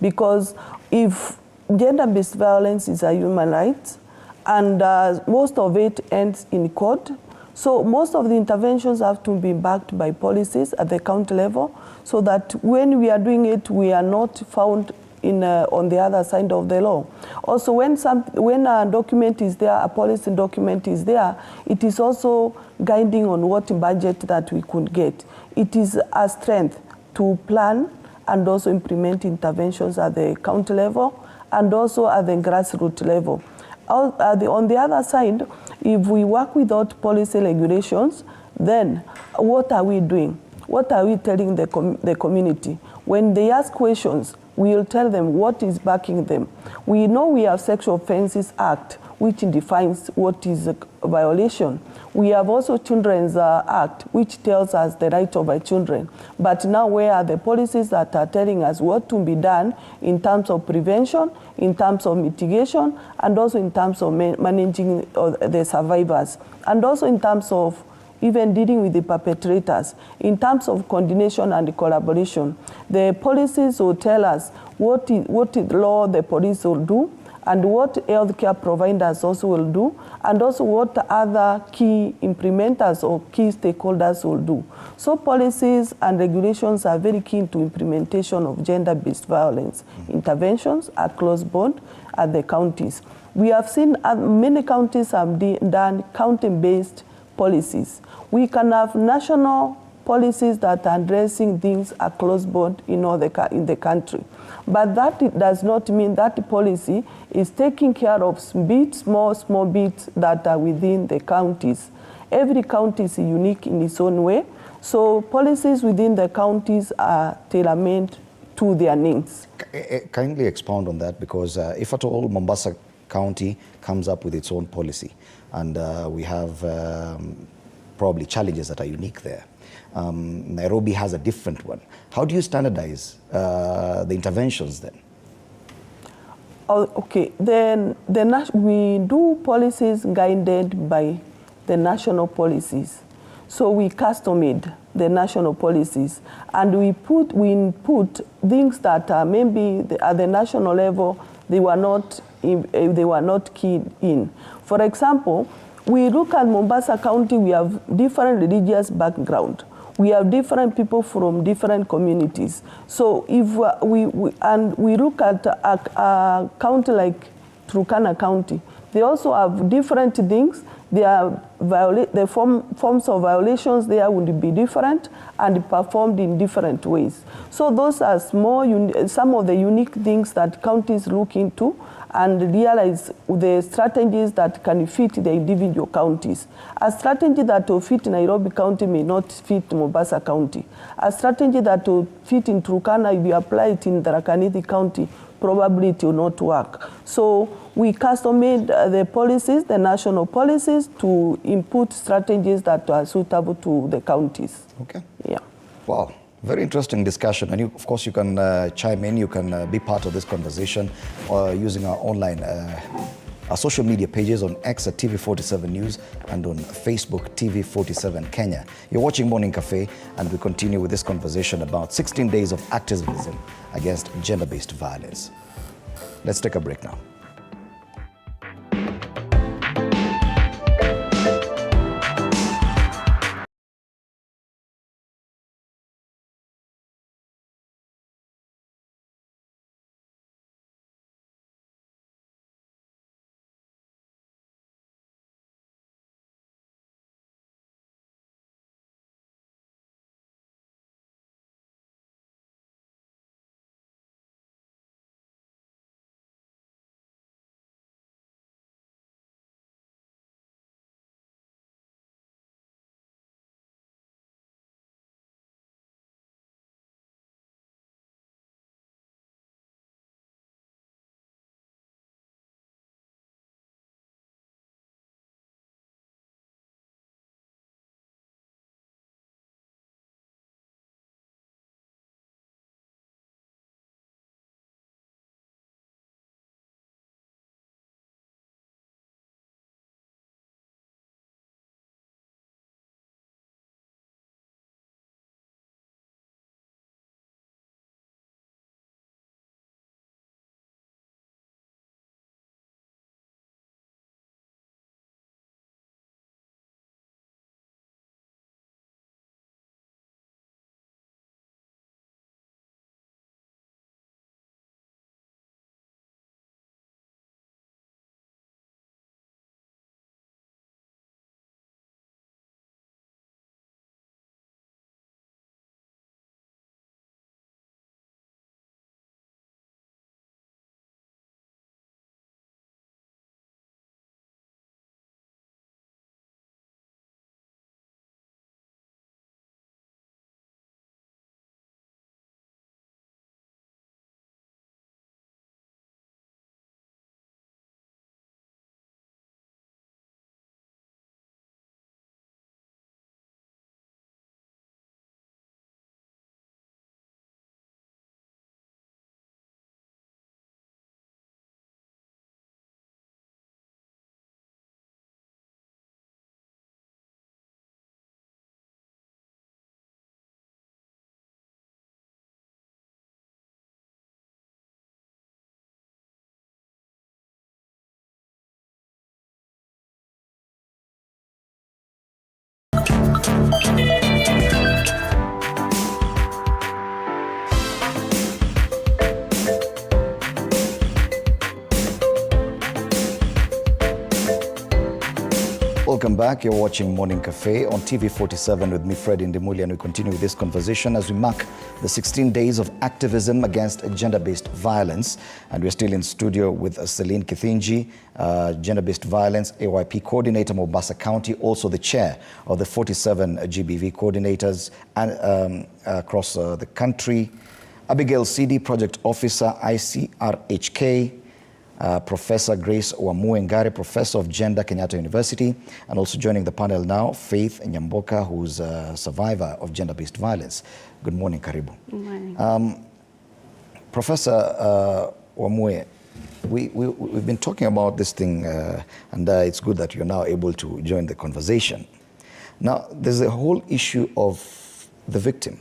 Because if gender-based violence is a human right, and most of it ends in court, so most of the interventions have to be backed by policies at the county level, so that when we are doing it, we are not found on the other side of the law. Also, when a document is there, a policy document is there, it is also guiding on what budget that we could get. It is a strength to plan and also implement interventions at the county level and also at the grassroots level. On the other side, if we work without policy regulations, then what are we doing? What are we telling the community? When they ask questions, we will tell them what is backing them. We know we have Sexual Offences Act, which defines what is a violation. We have also Children's Act, which tells us the right of our children. But now where are the policies that are telling us what to be done in terms of prevention, in terms of mitigation, and also in terms of managing the survivors, and also in terms of even dealing with the perpetrators, in terms of coordination and collaboration? The policies will tell us what law the police will do, and what healthcare providers also will do, and also what other key implementers or key stakeholders will do. So policies and regulations are very key to implementation of gender-based violence interventions across board at the counties. We have seen many counties have done county-based policies. We can have national policies that are addressing things across board in the country. But that does not mean that policy is taking care of small bits that are within the counties. Every county is unique in its own way. So policies within the counties are tailor-made to their needs. Kindly expound on that, because if at all Mombasa County comes up with its own policy, and we have probably challenges that are unique there. Nairobi has a different one. How do you standardize the interventions then? Okay, then we do policies guided by the national policies. So we custom-made the national policies, and we input things that maybe at the national level they were not keen in. For example, we look at Mombasa County, we have different religious background. We have different people from different communities. So if we look at a county like Turkana County, they also have different things. The forms of violations there would be different and performed in different ways. So those are some of the unique things that counties look into and realize the strategies that can fit the individual counties. A strategy that will fit Nairobi County may not fit Mombasa County. A strategy that will fit in Turkana, if you apply it in Tharaka Nithi County, probably it will not work. So we custom-made the policies, the national policies, to input strategies that are suitable to the counties. Okay. Yeah. Wow. Very interesting discussion, and of course you can chime in, you can be part of this conversation using our online, our social media pages on X at TV47 News and on Facebook TV47 Kenya. You're watching Morning Cafe, and we continue with this conversation about 16 days of activism against gender-based violence. Let's take a break now. Welcome back. You're watching Morning Cafe on TV47 with me, Fred Indimuli, and we continue with this conversation as we mark the 16 days of activism against gender-based violence. And we're still in studio with Celine Kithinji, gender-based violence AYP coordinator, Mombasa County, also the chair of the 47 GBV coordinators and, across the country. Abigail CD, project officer, ICRHK. Professor Grace Wamuengare, Professor of Gender, Kenyatta University, and also joining the panel now, Faith Nyamboka, who's a survivor of gender-based violence. Good morning, Karibu. Good morning. Professor Wamue, we've been talking about this thing, and it's good that you're now able to join the conversation. Now, there's a whole issue of the victim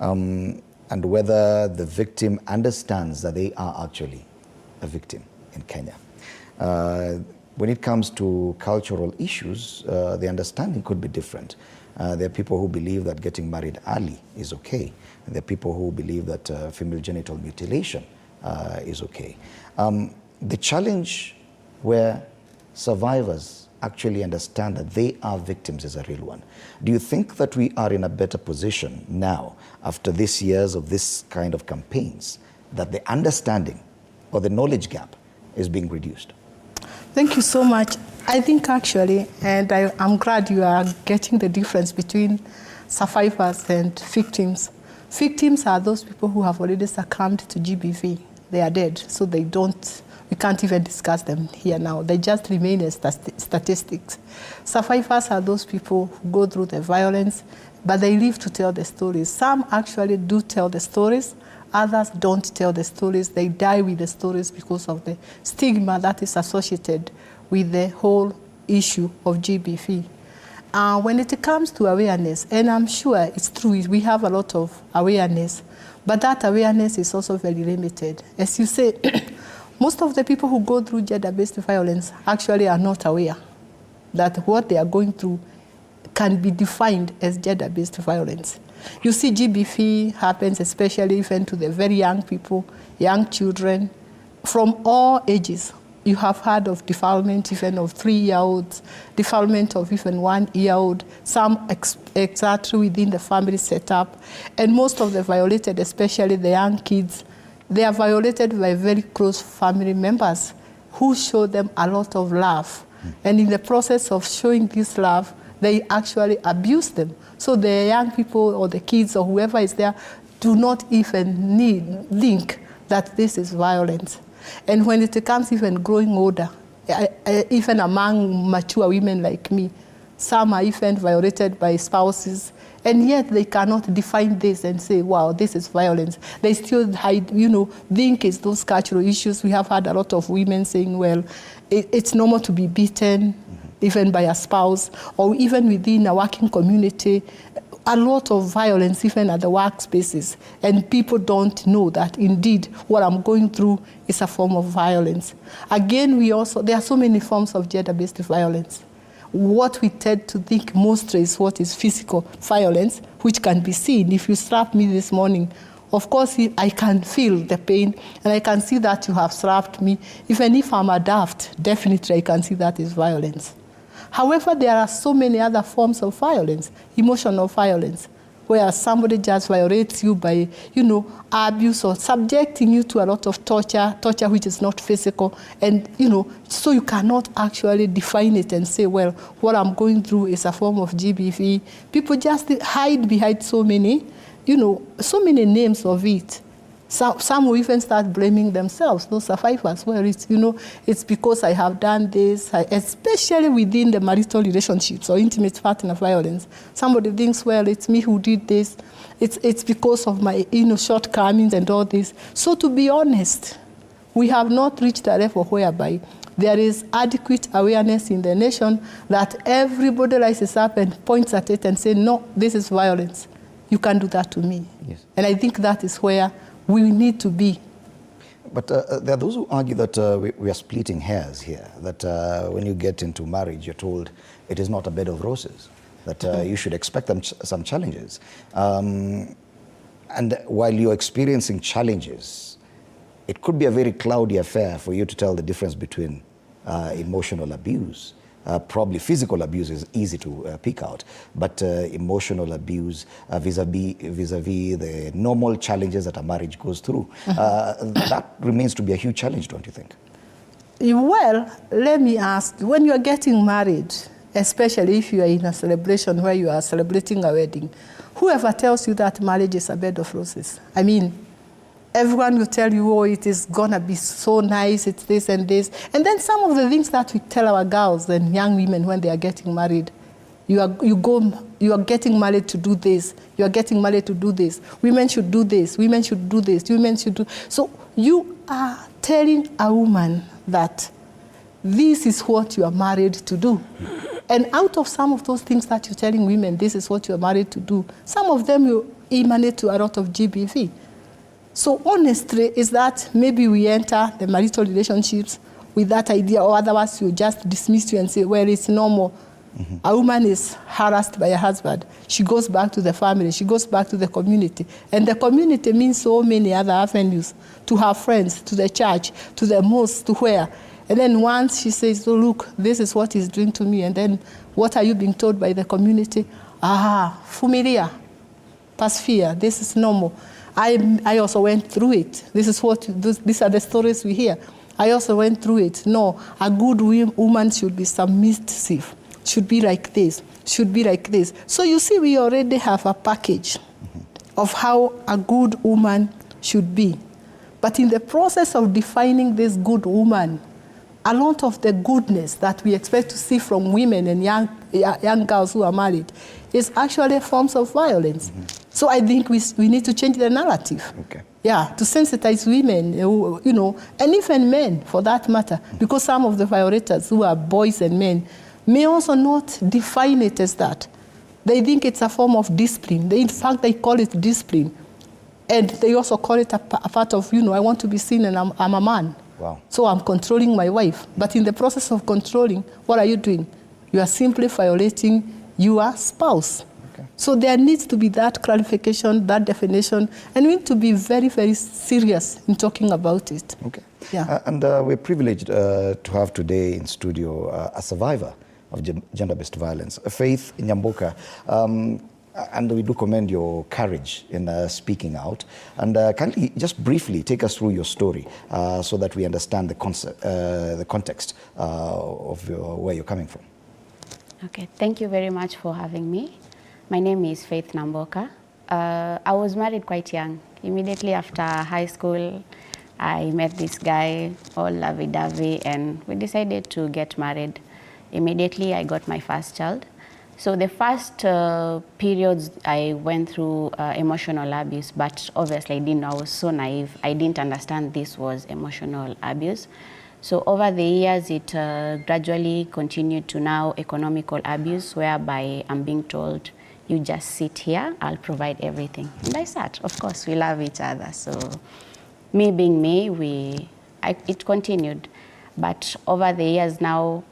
and whether the victim understands that they are actually a victim in Kenya. When it comes to cultural issues, the understanding could be different. There are people who believe that getting married early is okay. There are people who believe that female genital mutilation is okay. The challenge where survivors actually understand that they are victims is a real one. Do you think that we are in a better position now, after these years of this kind of campaigns, that the understanding or the knowledge gap is being reduced? Thank you so much. I think actually, and I'm glad you are getting the difference between survivors and victims. Victims are those people who have already succumbed to GBV. They are dead, so we can't even discuss them here now. They just remain as statistics. Survivors are those people who go through the violence, but they live to tell the stories. Some actually do tell the stories. Others don't tell the stories. They die with the stories because of the stigma that is associated with the whole issue of GBV. When it comes to awareness, and I'm sure it's true, we have a lot of awareness, but that awareness is also very limited. As you say, most of the people who go through gender-based violence actually are not aware that what they are going through can be defined as gender-based violence. You see, GBV happens especially even to the very young people, young children, from all ages. You have heard of defilement even of 3-year-olds, defilement of even 1-year-old, some exactly within the family setup. And most of the violated, especially the young kids, they are violated by very close family members who show them a lot of love. And in the process of showing this love, they actually abuse them. So the young people or the kids or whoever is there do not even think that this is violence. And when it comes even growing older, even among mature women like me, some are even violated by spouses, and yet they cannot define this and say, wow, this is violence. They still hide, think it's those cultural issues. We have had a lot of women saying, well, it's normal to be beaten, even by a spouse, or even within a working community, a lot of violence, even at the workspaces. And people don't know that indeed what I'm going through is a form of violence. Again, there are so many forms of gender-based violence. What we tend to think mostly is what is physical violence, which can be seen. If you slap me this morning, of course, I can feel the pain, and I can see that you have slapped me. Even if I'm a daft, definitely I can see that is violence. However, there are so many other forms of violence, emotional violence, where somebody just violates you by, abuse or subjecting you to a lot of torture which is not physical. And, so you cannot actually define it and say, well, what I'm going through is a form of GBV. People just hide behind so many names of it. Some will even start blaming themselves, those survivors, where it's because I have done this, especially within the marital relationships or intimate partner violence. Somebody thinks, well, it's me who did this. It's because of my shortcomings and all this. So to be honest, we have not reached a level whereby there is adequate awareness in the nation that everybody rises up and points at it and says, no, this is violence. You can't do that to me. Yes. And I think that is where we need to be. But there are those who argue that we are splitting hairs here, that when you get into marriage, you're told it is not a bed of roses, that you should expect some challenges. And while you're experiencing challenges, it could be a very cloudy affair for you to tell the difference between emotional abuse. Probably physical abuse is easy to pick out, but emotional abuse vis-a-vis the normal challenges that a marriage goes through, that remains to be a huge challenge, don't you think? Well, let me ask, when you are getting married, especially if you are in a celebration where you are celebrating a wedding, whoever tells you that marriage is a bed of roses? I mean, everyone will tell you, oh, it is gonna be so nice, it's this and this. And then some of the things that we tell our girls and young women when they are getting married, you are getting married to do this, you are getting married to do this. Women should do this, women should do this, women should do. So you are telling a woman that this is what you are married to do. And out of some of those things that you're telling women, this is what you're married to do, some of them will emanate to a lot of GBV. So honestly, is that maybe we enter the marital relationships with that idea, or otherwise you just dismiss you and say, well, it's normal. A woman is harassed by a husband. She goes back to the family. She goes back to the community. And the community means so many other avenues, to her friends, to the church, to the mosque, to where. And then once she says, oh, look, this is what he's doing to me. And then what are you being told by the community? Familia, pasfia, this is normal. I also went through it. These are the stories we hear. I also went through it. No, a good woman should be submissive, should be like this, should be like this. So you see, we already have a package of how a good woman should be. But in the process of defining this good woman, a lot of the goodness that we expect to see from women and young girls who are married is actually forms of violence. So I think we need to change the narrative. Okay. Yeah, to sensitize women, you know, and even men for that matter, because some of the violators who are boys and men may also not define it as that. They think it's a form of discipline. In fact, they call it discipline. And they also call it a part of, you know, I want to be seen and I'm a man. Wow. So I'm controlling my wife. But in the process of controlling, what are you doing? You are simply violating your spouse. Okay. So there needs to be that clarification, that definition, and we need to be very, very serious in talking about it. Okay. Yeah. And we're privileged to have today in studio a survivor of gender-based violence, Faith Nyamboka. And we do commend your courage in speaking out. And can you just briefly take us through your story so that we understand the context of where you're coming from? Okay, thank you very much for having me. My name is Faith Nyamboka. I was married quite young. Immediately after high school, I met this guy, all lovey-dovey, and we decided to get married. Immediately, I got my first child. So the first periods I went through emotional abuse, but obviously I didn't know, I was so naive. I didn't understand this was emotional abuse. So over the years, it gradually continued to now economical abuse, whereby I'm being told, you just sit here, I'll provide everything. And I sat, of course, we love each other. So me being me, it continued. But over the years now,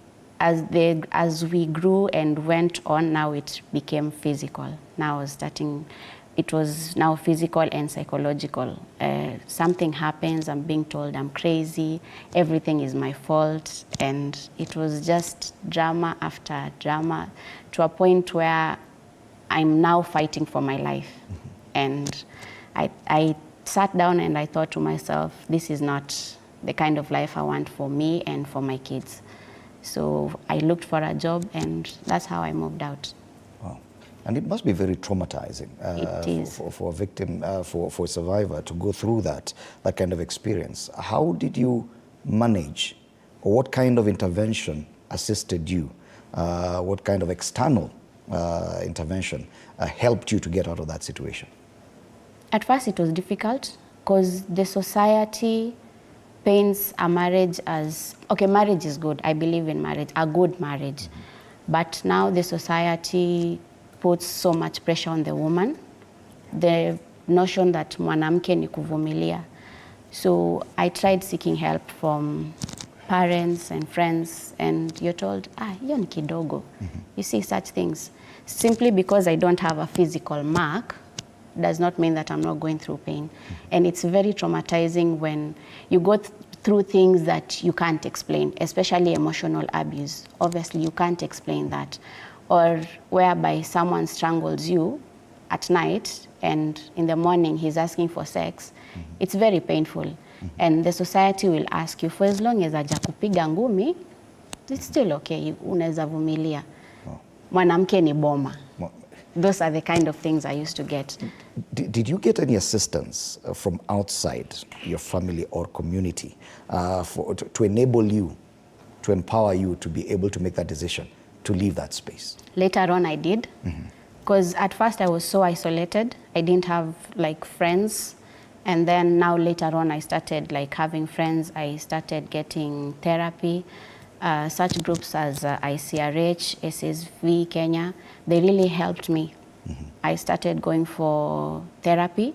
as we grew and went on, now it became physical. Now it was now physical and psychological. Something happens, I'm being told I'm crazy, everything is my fault, and it was just drama after drama to a point where I'm now fighting for my life. And I sat down and I thought to myself, this is not the kind of life I want for me and for my kids. So I looked for a job, and that's how I moved out. Wow. And it must be very traumatizing It is. for a victim, for a survivor to go through that kind of experience. How did you manage, or what kind of intervention assisted you? What kind of external intervention helped you to get out of that situation? At first it was difficult because the society paints a marriage as, okay, marriage is good. I believe in marriage, a good marriage. But now the society puts so much pressure on the woman. The notion that mwanamke ni kuvumilia. So I tried seeking help from parents and friends, and you're told, hiyo ni kidogo. You see such things. Simply because I don't have a physical mark does not mean that I'm not going through pain. And it's very traumatizing when you go through things that you can't explain, especially emotional abuse. Obviously, you can't explain that. Or whereby someone strangles you at night and in the morning he's asking for sex. It's very painful. And the society will ask you, for as long as hajakupiga ngumi, it's still okay, unaweza vumilia. Mwanamke ni boma. Those are the kind of things I used to get. Did you get any assistance from outside your family or community to enable you, to empower you to be able to make that decision, to leave that space? Later on I did, because at first I was so isolated. I didn't have like friends. And then now later on I started like having friends. I started getting therapy. Such groups as ICRH, SSV Kenya, they really helped me. I started going for therapy.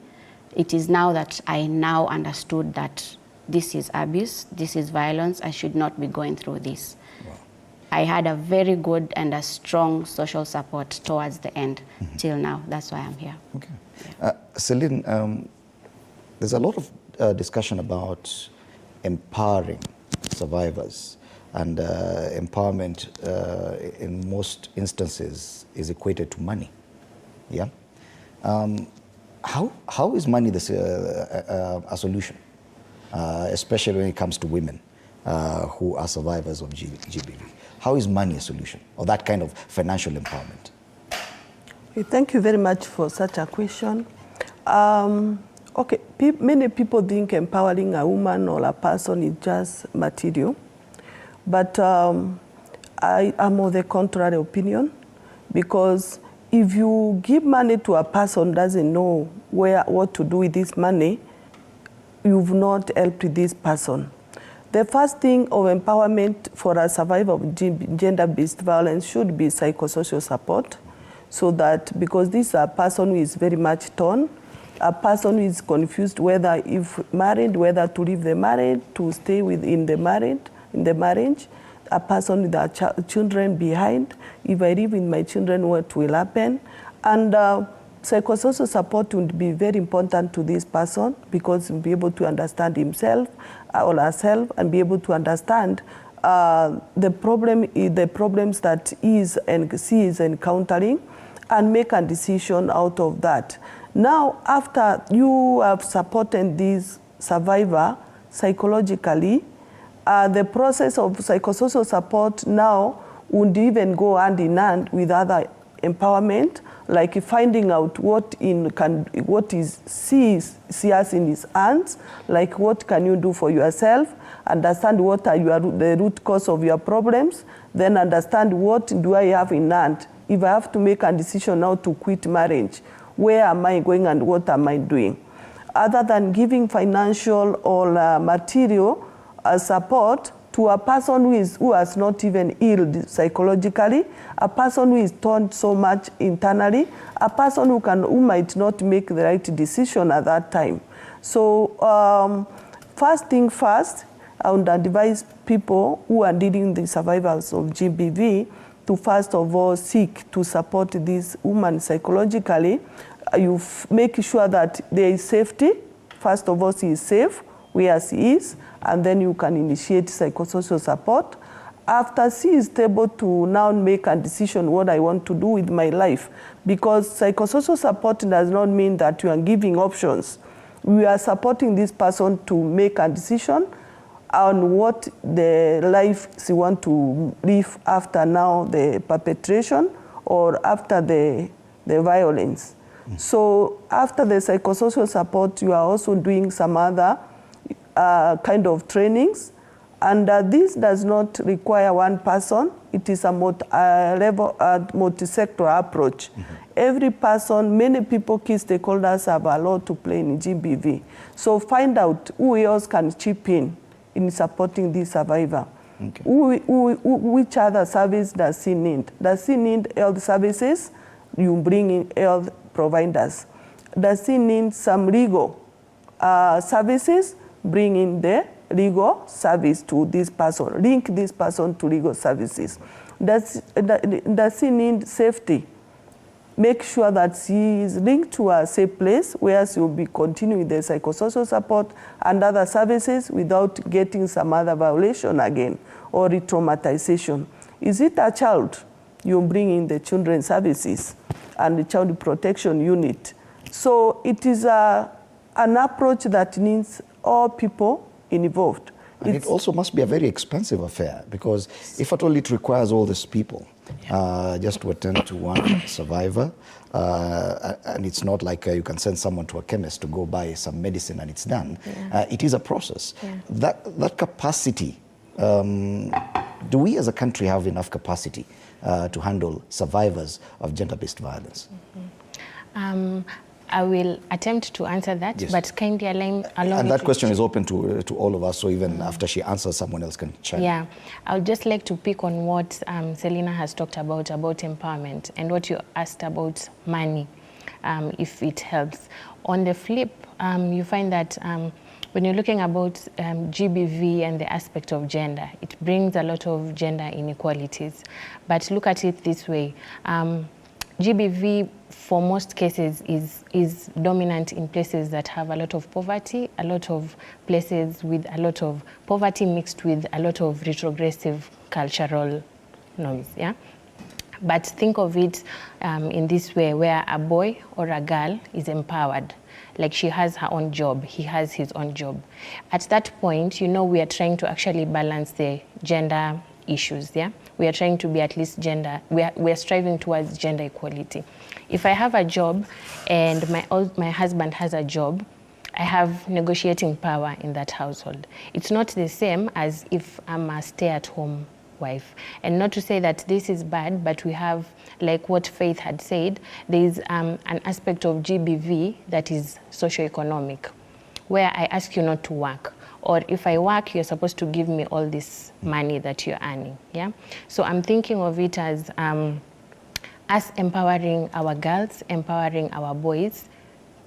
It is now that I now understood that this is abuse, this is violence, I should not be going through this. Wow. I had a very good and a strong social support towards the end till now. That's why I'm here. Okay. Celine, there's a lot of discussion about empowering survivors, and empowerment in most instances is equated to money. Yeah. How is money a solution, especially when it comes to women who are survivors of GBV? How is money a solution, or that kind of financial empowerment? Thank you very much for such a question. Okay, many people think empowering a woman or a person is just material, but I am of the contrary opinion, because if you give money to a person who doesn't know what to do with this money, you've not helped this person. The first thing of empowerment for a survivor of gender-based violence should be psychosocial support, so that, because this is a person who is very much torn, a person who is confused whether if married, whether to leave the marriage, to stay within the marriage, a person with their children behind, if I live with my children, what will happen? And psychosocial support would be very important to this person, because he'll be able to understand himself or herself and be able to understand the problems that he is encountering, and make a decision out of that. Now, after you have supported this survivor psychologically, the process of psychosocial support now would even go hand in hand with other empowerment, like finding out what he has in his hands, like what can you do for yourself, understand what are the root cause of your problems, then understand what do I have in hand. If I have to make a decision now to quit marriage, where am I going and what am I doing? Other than giving financial or material support to a person who has not even healed psychologically, a person who is torn so much internally, a person who might not make the right decision at that time. So first thing first, I would advise people who are dealing with the survivors of GBV to first of all seek to support this woman psychologically. You make sure that there is safety. First of all, she is safe where she is, and then you can initiate psychosocial support. After she is able to now make a decision what I want to do with my life, because psychosocial support does not mean that you are giving options. We are supporting this person to make a decision on what the life she wants to live after now the perpetration or after the violence. So after the psychosocial support, you are also doing some other kind of trainings, and this does not require one person. It is a multi-sector approach. Every person, many people, key stakeholders have a lot to play in GBV. So find out who else can chip in supporting this survivor. Okay. Which other service does he need? Does he need health services? You bring in health providers. Does he need some legal services? Bring in the legal service to this person. Link this person to legal services. Does he need safety? Make sure that she is linked to a safe place where she will be continuing the psychosocial support and other services without getting some other violation again or re-traumatization. Is it a child? You bring in the children's services and the child protection unit. So it is an approach that needs all people involved. And it also must be a very expensive affair, because if at all it requires all these people just to attend to one survivor, and it's not like you can send someone to a chemist to go buy some medicine and it's done. It is a process. That capacity, do we as a country have enough capacity to handle survivors of gender-based violence? I will attempt to answer that, Yes. but kindly allow And me that to question is open to all of us, so even after she answers, someone else can chime in. Yeah, I would just like to pick on what Selina has talked about empowerment, and what you asked about money, if it helps. On the flip, you find that when you're looking about GBV and the aspect of gender, it brings a lot of gender inequalities. But look at it this way. GBV, for most cases, is dominant in places that have a lot of poverty, a lot of places with a lot of poverty mixed with a lot of retrogressive cultural norms, yeah? But think of it in this way, where a boy or a girl is empowered. Like, she has her own job, he has his own job. At that point, you know, we are trying to actually balance the gender issues, yeah? We are trying to be at least gender, we are striving towards gender equality. If I have a job and my husband has a job, I have negotiating power in that household. It's not the same as if I'm a stay-at-home wife. And not to say that this is bad, but we have, like what Faith had said, there is an aspect of GBV that is socioeconomic, where I ask you not to work. Or if I work, you're supposed to give me all this money that you're earning, yeah? So I'm thinking of it as us empowering our girls, empowering our boys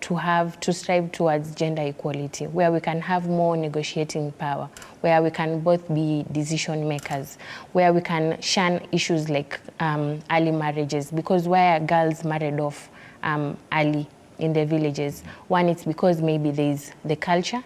to strive towards gender equality, where we can have more negotiating power, where we can both be decision makers, where we can shun issues like early marriages, because why are girls married off early in the villages? One, it's because maybe there's the culture.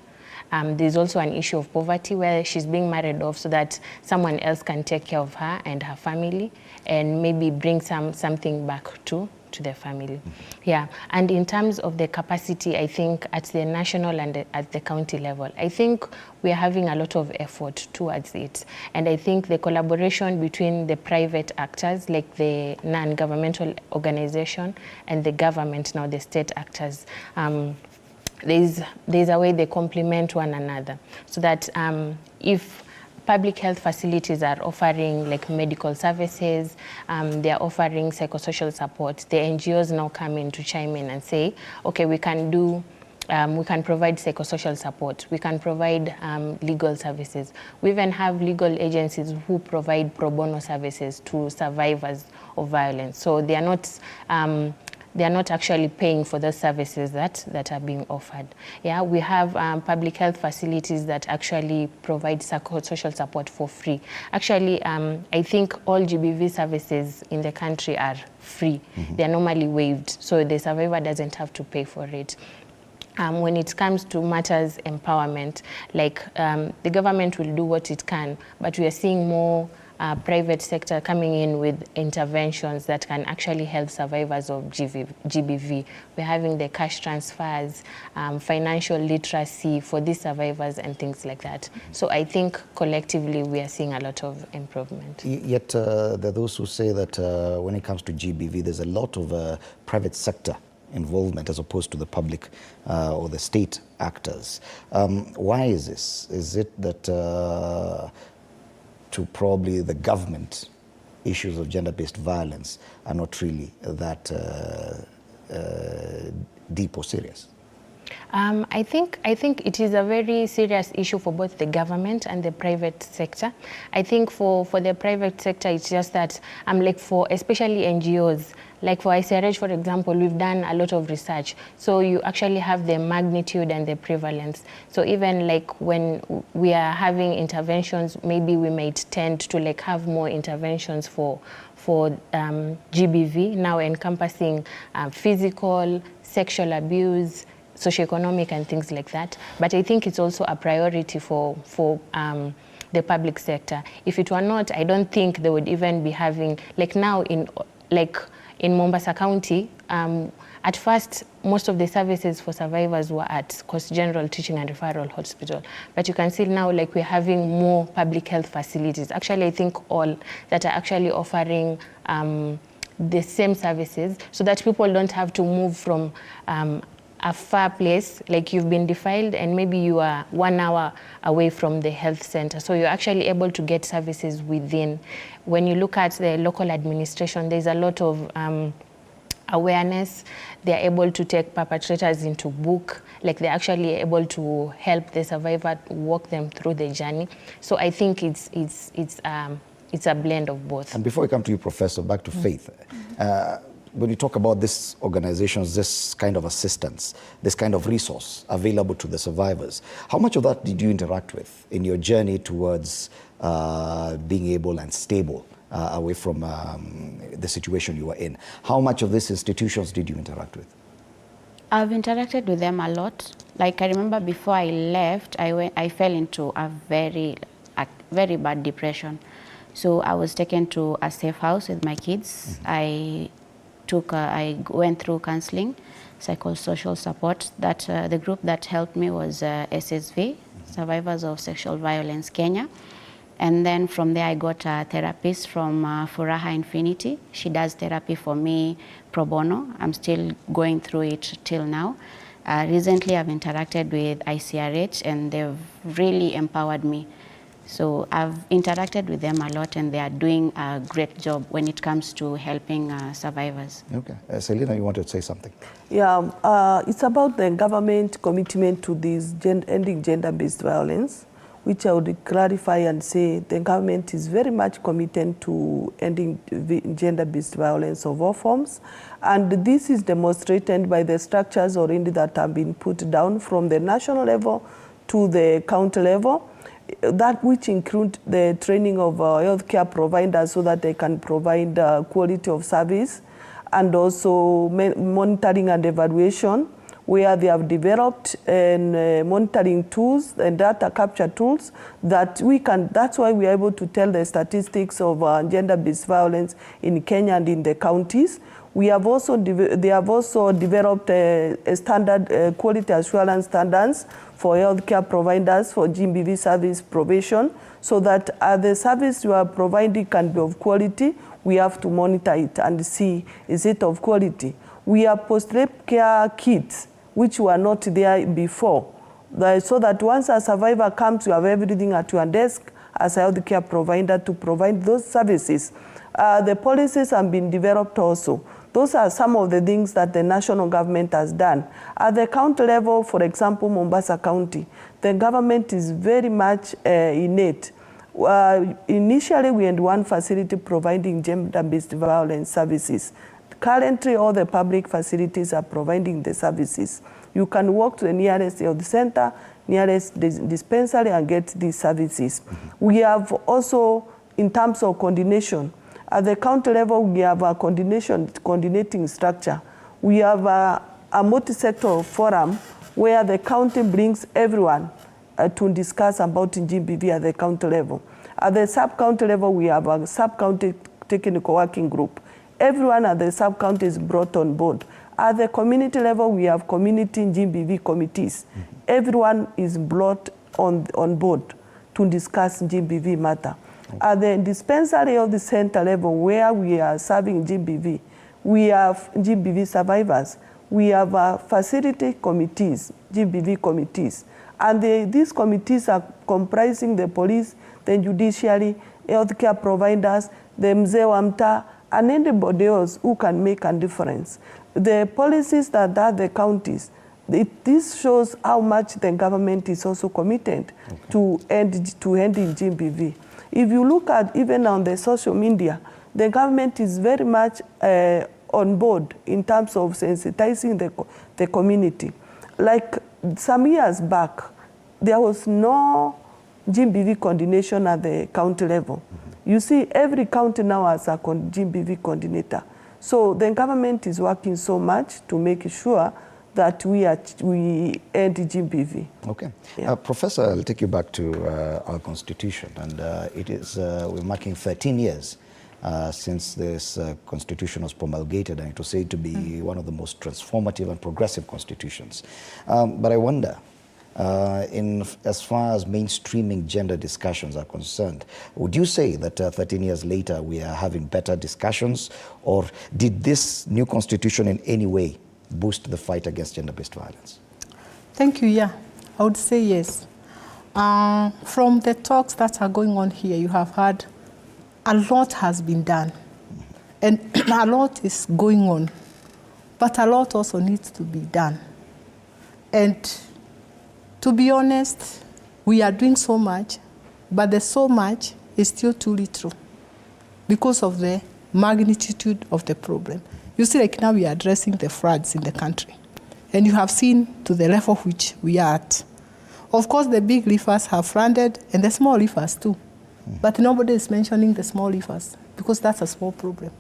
There's also an issue of poverty, where she's being married off so that someone else can take care of her and her family, and maybe bring something back to their family. Yeah, and in terms of the capacity, I think at the national and at the county level, I think we are having a lot of effort towards it. And I think the collaboration between the private actors, like the non-governmental organization, and the government, now the state actors, there's a way they complement one another, so that if public health facilities are offering like medical services, they are offering psychosocial support, the NGOs now come in to chime in and say, okay, we can provide psychosocial support, we can provide legal services. We even have legal agencies who provide pro bono services to survivors of violence. So they are not actually paying for those services that are being offered. Yeah, we have public health facilities that actually provide psychosocial support for free. Actually, I think all GBV services in the country are free. They are normally waived, so the survivor doesn't have to pay for it. When it comes to matters empowerment, like the government will do what it can, but we are seeing more private sector coming in with interventions that can actually help survivors of GBV. We're having the cash transfers, financial literacy for these survivors and things like that. So I think collectively we are seeing a lot of improvement. Yet there are those who say that when it comes to GBV, there's a lot of private sector involvement as opposed to the public or the state actors. Why is this? Is it that to probably the government, issues of gender-based violence are not really that deep or serious? I think it is a very serious issue for both the government and the private sector. I think for the private sector, it's just that like for especially NGOs, like for ICRH, for example, we've done a lot of research. So you actually have the magnitude and the prevalence. So even like when we are having interventions, maybe we might tend to like have more interventions for GBV, now encompassing physical, sexual abuse, socioeconomic and things like that. But I think it's also a priority for the public sector. If it were not, I don't think they would even be having, like now in Mombasa County, at first, most of the services for survivors were at Coast General Teaching and Referral Hospital. But you can see now, like, we're having more public health facilities. Actually, I think all that are actually offering the same services, so that people don't have to move from a far place, like you've been defiled and maybe you are 1 hour away from the health center. So you're actually able to get services within. When you look at the local administration, there's a lot of awareness. They're able to take perpetrators into book, like they're actually able to help the survivor walk them through the journey. So I think it's a blend of both. And before we come to you, Professor, back to Faith, when you talk about these organizations, this kind of assistance, this kind of resource available to the survivors, how much of that did you interact with in your journey towards being able and stable away from the situation you were in? How much of these institutions did you interact with? I've interacted with them a lot. Like I remember before I left, I fell into a very bad depression. So I was taken to a safe house with my kids. I went through counseling, psychosocial support. That the group that helped me was SSV, Survivors of Sexual Violence Kenya. And then from there I got a therapist from Furaha Infinity. She does therapy for me pro bono. I'm still going through it till now. Recently I've interacted with ICRH and they've really empowered me. So I've interacted with them a lot and they are doing a great job when it comes to helping survivors. Okay. Selina, you wanted to say something? Yeah, it's about the government commitment to this ending gender-based violence, which I would clarify and say the government is very much committed to ending gender-based violence of all forms. And this is demonstrated by the structures already that have been put down from the national level to the county level, that which include the training of healthcare providers so that they can provide quality of service, and also monitoring and evaluation, where they have developed monitoring tools and data capture tools that we can, that's why we are able to tell the statistics of gender-based violence in Kenya and in the counties. We have also, they have also developed a standard quality assurance standards for healthcare providers for GBV service provision, so that the service you are providing can be of quality. We have to monitor it and see, is it of quality? We have post-rape care kits, which were not there before, so that once a survivor comes, you have everything at your desk as a healthcare provider to provide those services. The policies have been developed also. Those are some of the things that the national government has done. At the county level, for example, Mombasa County, the government is very much innate. Initially, we had one facility providing gender-based violence services. Currently, all the public facilities are providing the services. You can walk to the nearest health center, nearest dispensary and get these services. We have also, in terms of coordination, at the county level, we have a coordinating structure. We have a multi-sector forum where the county brings everyone to discuss about GBV at the county level. At the sub-county level, we have a sub-county technical working group. Everyone at the sub-county is brought on board. At the community level, we have community GBV committees. Everyone is brought on board to discuss GBV matter. At the dispensary of the center level, where we are serving GBV, we have GBV survivors. We have facility committees, GBV committees. And these committees are comprising the police, the judiciary, healthcare providers, the mzee wa mtaa, and anybody else who can make a difference. The policies that are the counties, this shows how much the government is also committed to ending GBV. If you look at even on the social media, the government is very much on board in terms of sensitizing the community. Like some years back, there was no GBV coordination at the county level. You see, every county now has a GBV coordinator. So the government is working so much to make sure that we end GBV. Okay. Yeah. Professor, I'll take you back to our constitution. And it is, we're marking 13 years since this constitution was promulgated, and it was said to be one of the most transformative and progressive constitutions. But I wonder, as far as mainstreaming gender discussions are concerned, would you say that 13 years later we are having better discussions, or did this new constitution in any way boost the fight against gender-based violence? Thank you. Yeah, I would say yes. From the talks that are going on here, you have heard a lot has been done, and a lot is going on. But a lot also needs to be done. And to be honest, we are doing so much, but the so much is still too little because of the magnitude of the problem. You see, like now we are addressing the floods in the country, and you have seen to the level which we are at. Of course, the big rivers have flooded, and the small rivers too. But nobody is mentioning the small rivers because that's a small problem.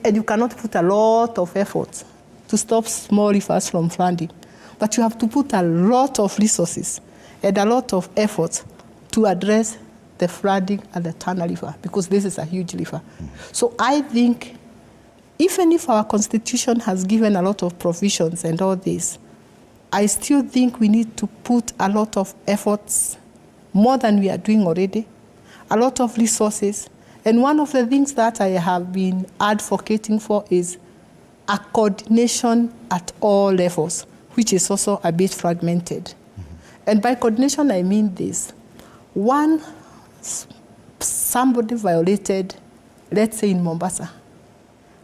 And you cannot put a lot of effort to stop small rivers from flooding. But you have to put a lot of resources and a lot of effort to address the flooding at the Tana River, because this is a huge river. So I think, even if our constitution has given a lot of provisions and all this, I still think we need to put a lot of efforts, more than we are doing already, a lot of resources. And one of the things that I have been advocating for is a coordination at all levels, which is also a bit fragmented. And by coordination, I mean this. One, somebody violated, let's say in Mombasa,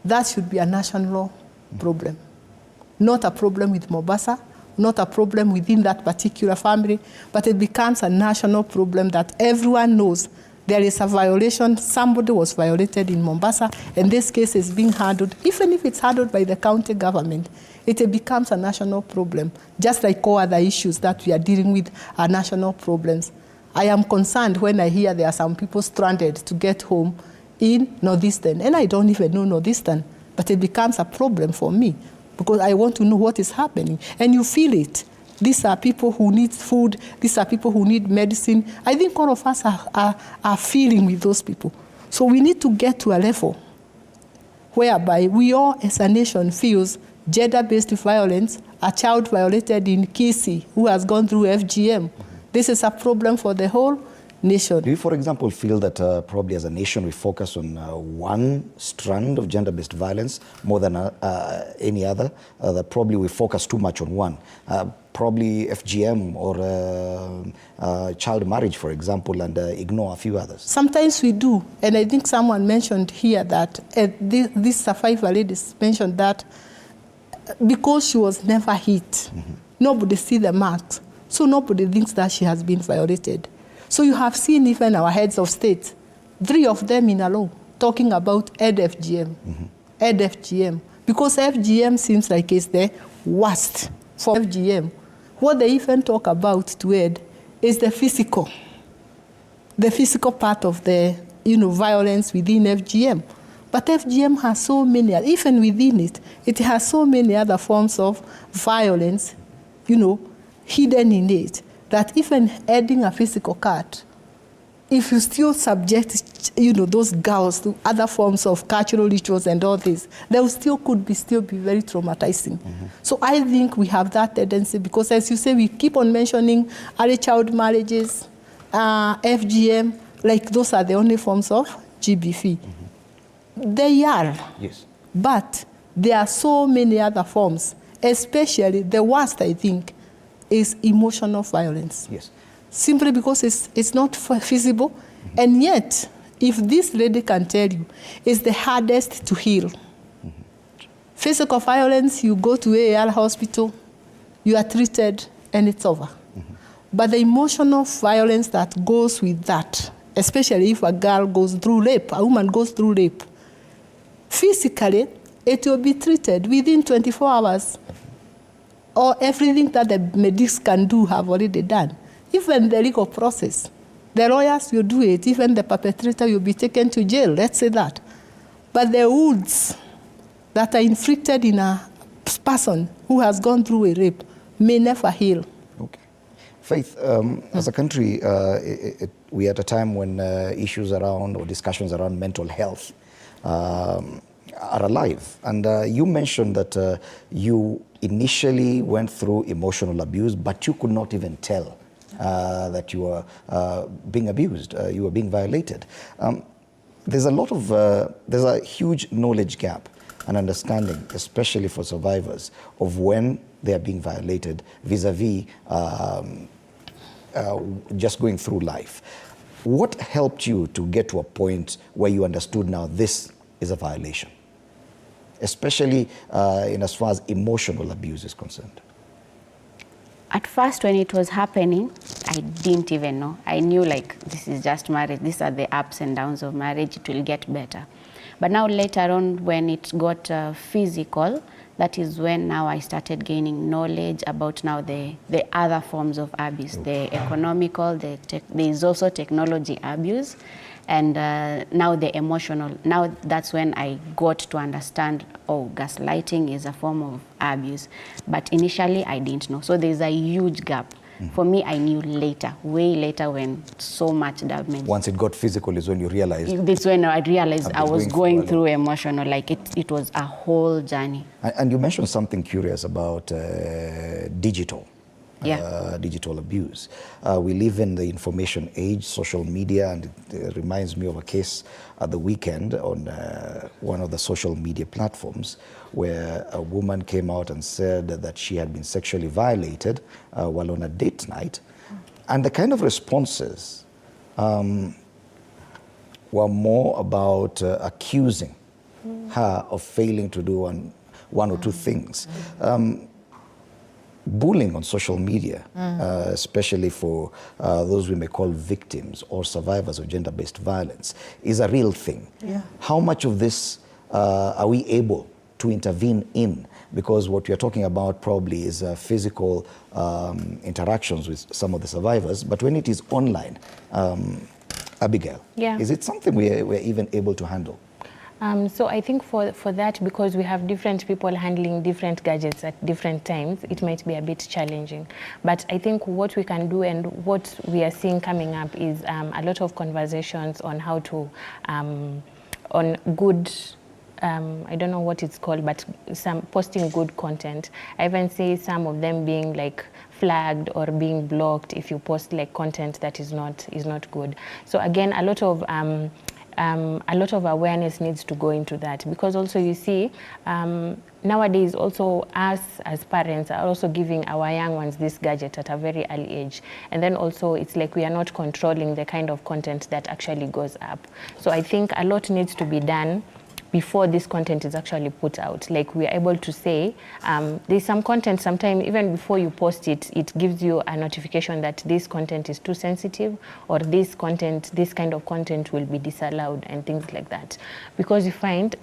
that should be a national problem. Not a problem with Mombasa, not a problem within that particular family, but it becomes a national problem that everyone knows there is a violation, somebody was violated in Mombasa, and this case is being handled. Even if it's handled by the county government, it becomes a national problem, just like all other issues that we are dealing with are national problems. I am concerned when I hear there are some people stranded to get home in Northeastern, and I don't even know Northeastern, but it becomes a problem for me because I want to know what is happening, and you feel it. These are people who need food. These are people who need medicine. I think all of us are feeling with those people. So we need to get to a level whereby we all as a nation feels gender-based violence, a child violated in Kisii who has gone through FGM. This is a problem for the whole nation. Do you, for example, feel that probably as a nation we focus on one strand of gender-based violence more than any other? That probably we focus too much on one. Probably FGM or child marriage, for example, and ignore a few others. Sometimes we do. And I think someone mentioned here that this survivor lady mentioned that because she was never hit, nobody see the marks. So nobody thinks that she has been violated. So you have seen even our heads of state, 3 of them in a row, talking about EdFGM. EdFGM. Because FGM seems like it's the worst for FGM. What they even talk about to Ed is the physical part of the violence within FGM. But FGM has so many, even within it, it has so many other forms of violence, hidden in it, that even adding a physical cut, if you still subject, those girls to other forms of cultural rituals and all this, they will still be very traumatizing. So I think we have that tendency because, as you say, we keep on mentioning early child marriages, FGM, like those are the only forms of GBV. They are. Yes. But there are so many other forms, especially the worst, I think, is emotional violence. Yes. Simply because it's not feasible. And yet, if this lady can tell you, it's the hardest to heal. Physical violence, you go to AAR hospital, you are treated, and it's over. But the emotional violence that goes with that, especially if a girl goes through rape, a woman goes through rape, physically, it will be treated within 24 hours. Or everything that the medics can do have already done. Even the legal process. The lawyers will do it. Even the perpetrator will be taken to jail. Let's say that. But the wounds that are inflicted in a person who has gone through a rape may never heal. Okay. Faith, as a country, we are at a time when issues around or discussions around mental health are alive. And you mentioned that you initially went through emotional abuse, but you could not even tell that you were being abused, you were being violated. There's a huge knowledge gap and understanding, especially for survivors, of when they are being violated vis-a-vis just going through life. What helped you to get to a point where you understood now this is a violation? especially in as far as emotional abuse is concerned? At first, when it was happening, I didn't even know. I knew, like, this is just marriage. These are the ups and downs of marriage. It will get better. But now later on, when it got physical, that is when now I started gaining knowledge about now the other forms of abuse, the economical, there is also technology abuse, and now the emotional. Now that's when I got to understand, oh, gaslighting is a form of abuse. But initially I didn't know. So there's a huge gap. For me, I knew later, way later, when so much damage. Once it got physical is when you realized? That's when I realized I was going through emotional, like it was a whole journey. And you mentioned something curious about digital. Yeah. Digital abuse. We live in the information age, social media, and it reminds me of a case at the weekend on one of the social media platforms where a woman came out and said that she had been sexually violated while on a date night. And the kind of responses were more about accusing her of failing to do one or two things. Bullying on social media, especially for those we may call victims or survivors of gender-based violence, is a real thing. Yeah. How much of this are we able to intervene in? Because what you're talking about probably is physical interactions with some of the survivors, but when it is online, Abigail, is it something we're even able to handle? So I think for that, because we have different people handling different gadgets at different times, it might be a bit challenging. But I think what we can do and what we are seeing coming up is a lot of conversations on how to, on good, I don't know what it's called, but some posting good content. I even see some of them being like flagged or being blocked if you post like content that is not good. So again, a lot of awareness needs to go into that, because also you see nowadays also us as parents are also giving our young ones this gadget at a very early age, and then also it's like we are not controlling the kind of content that actually goes up. So I think a lot needs to be done before this content is actually put out. Like we are able to say, there's some content, sometimes even before you post it, it gives you a notification that this content is too sensitive, or this content, this kind of content will be disallowed, and things like that. Because you find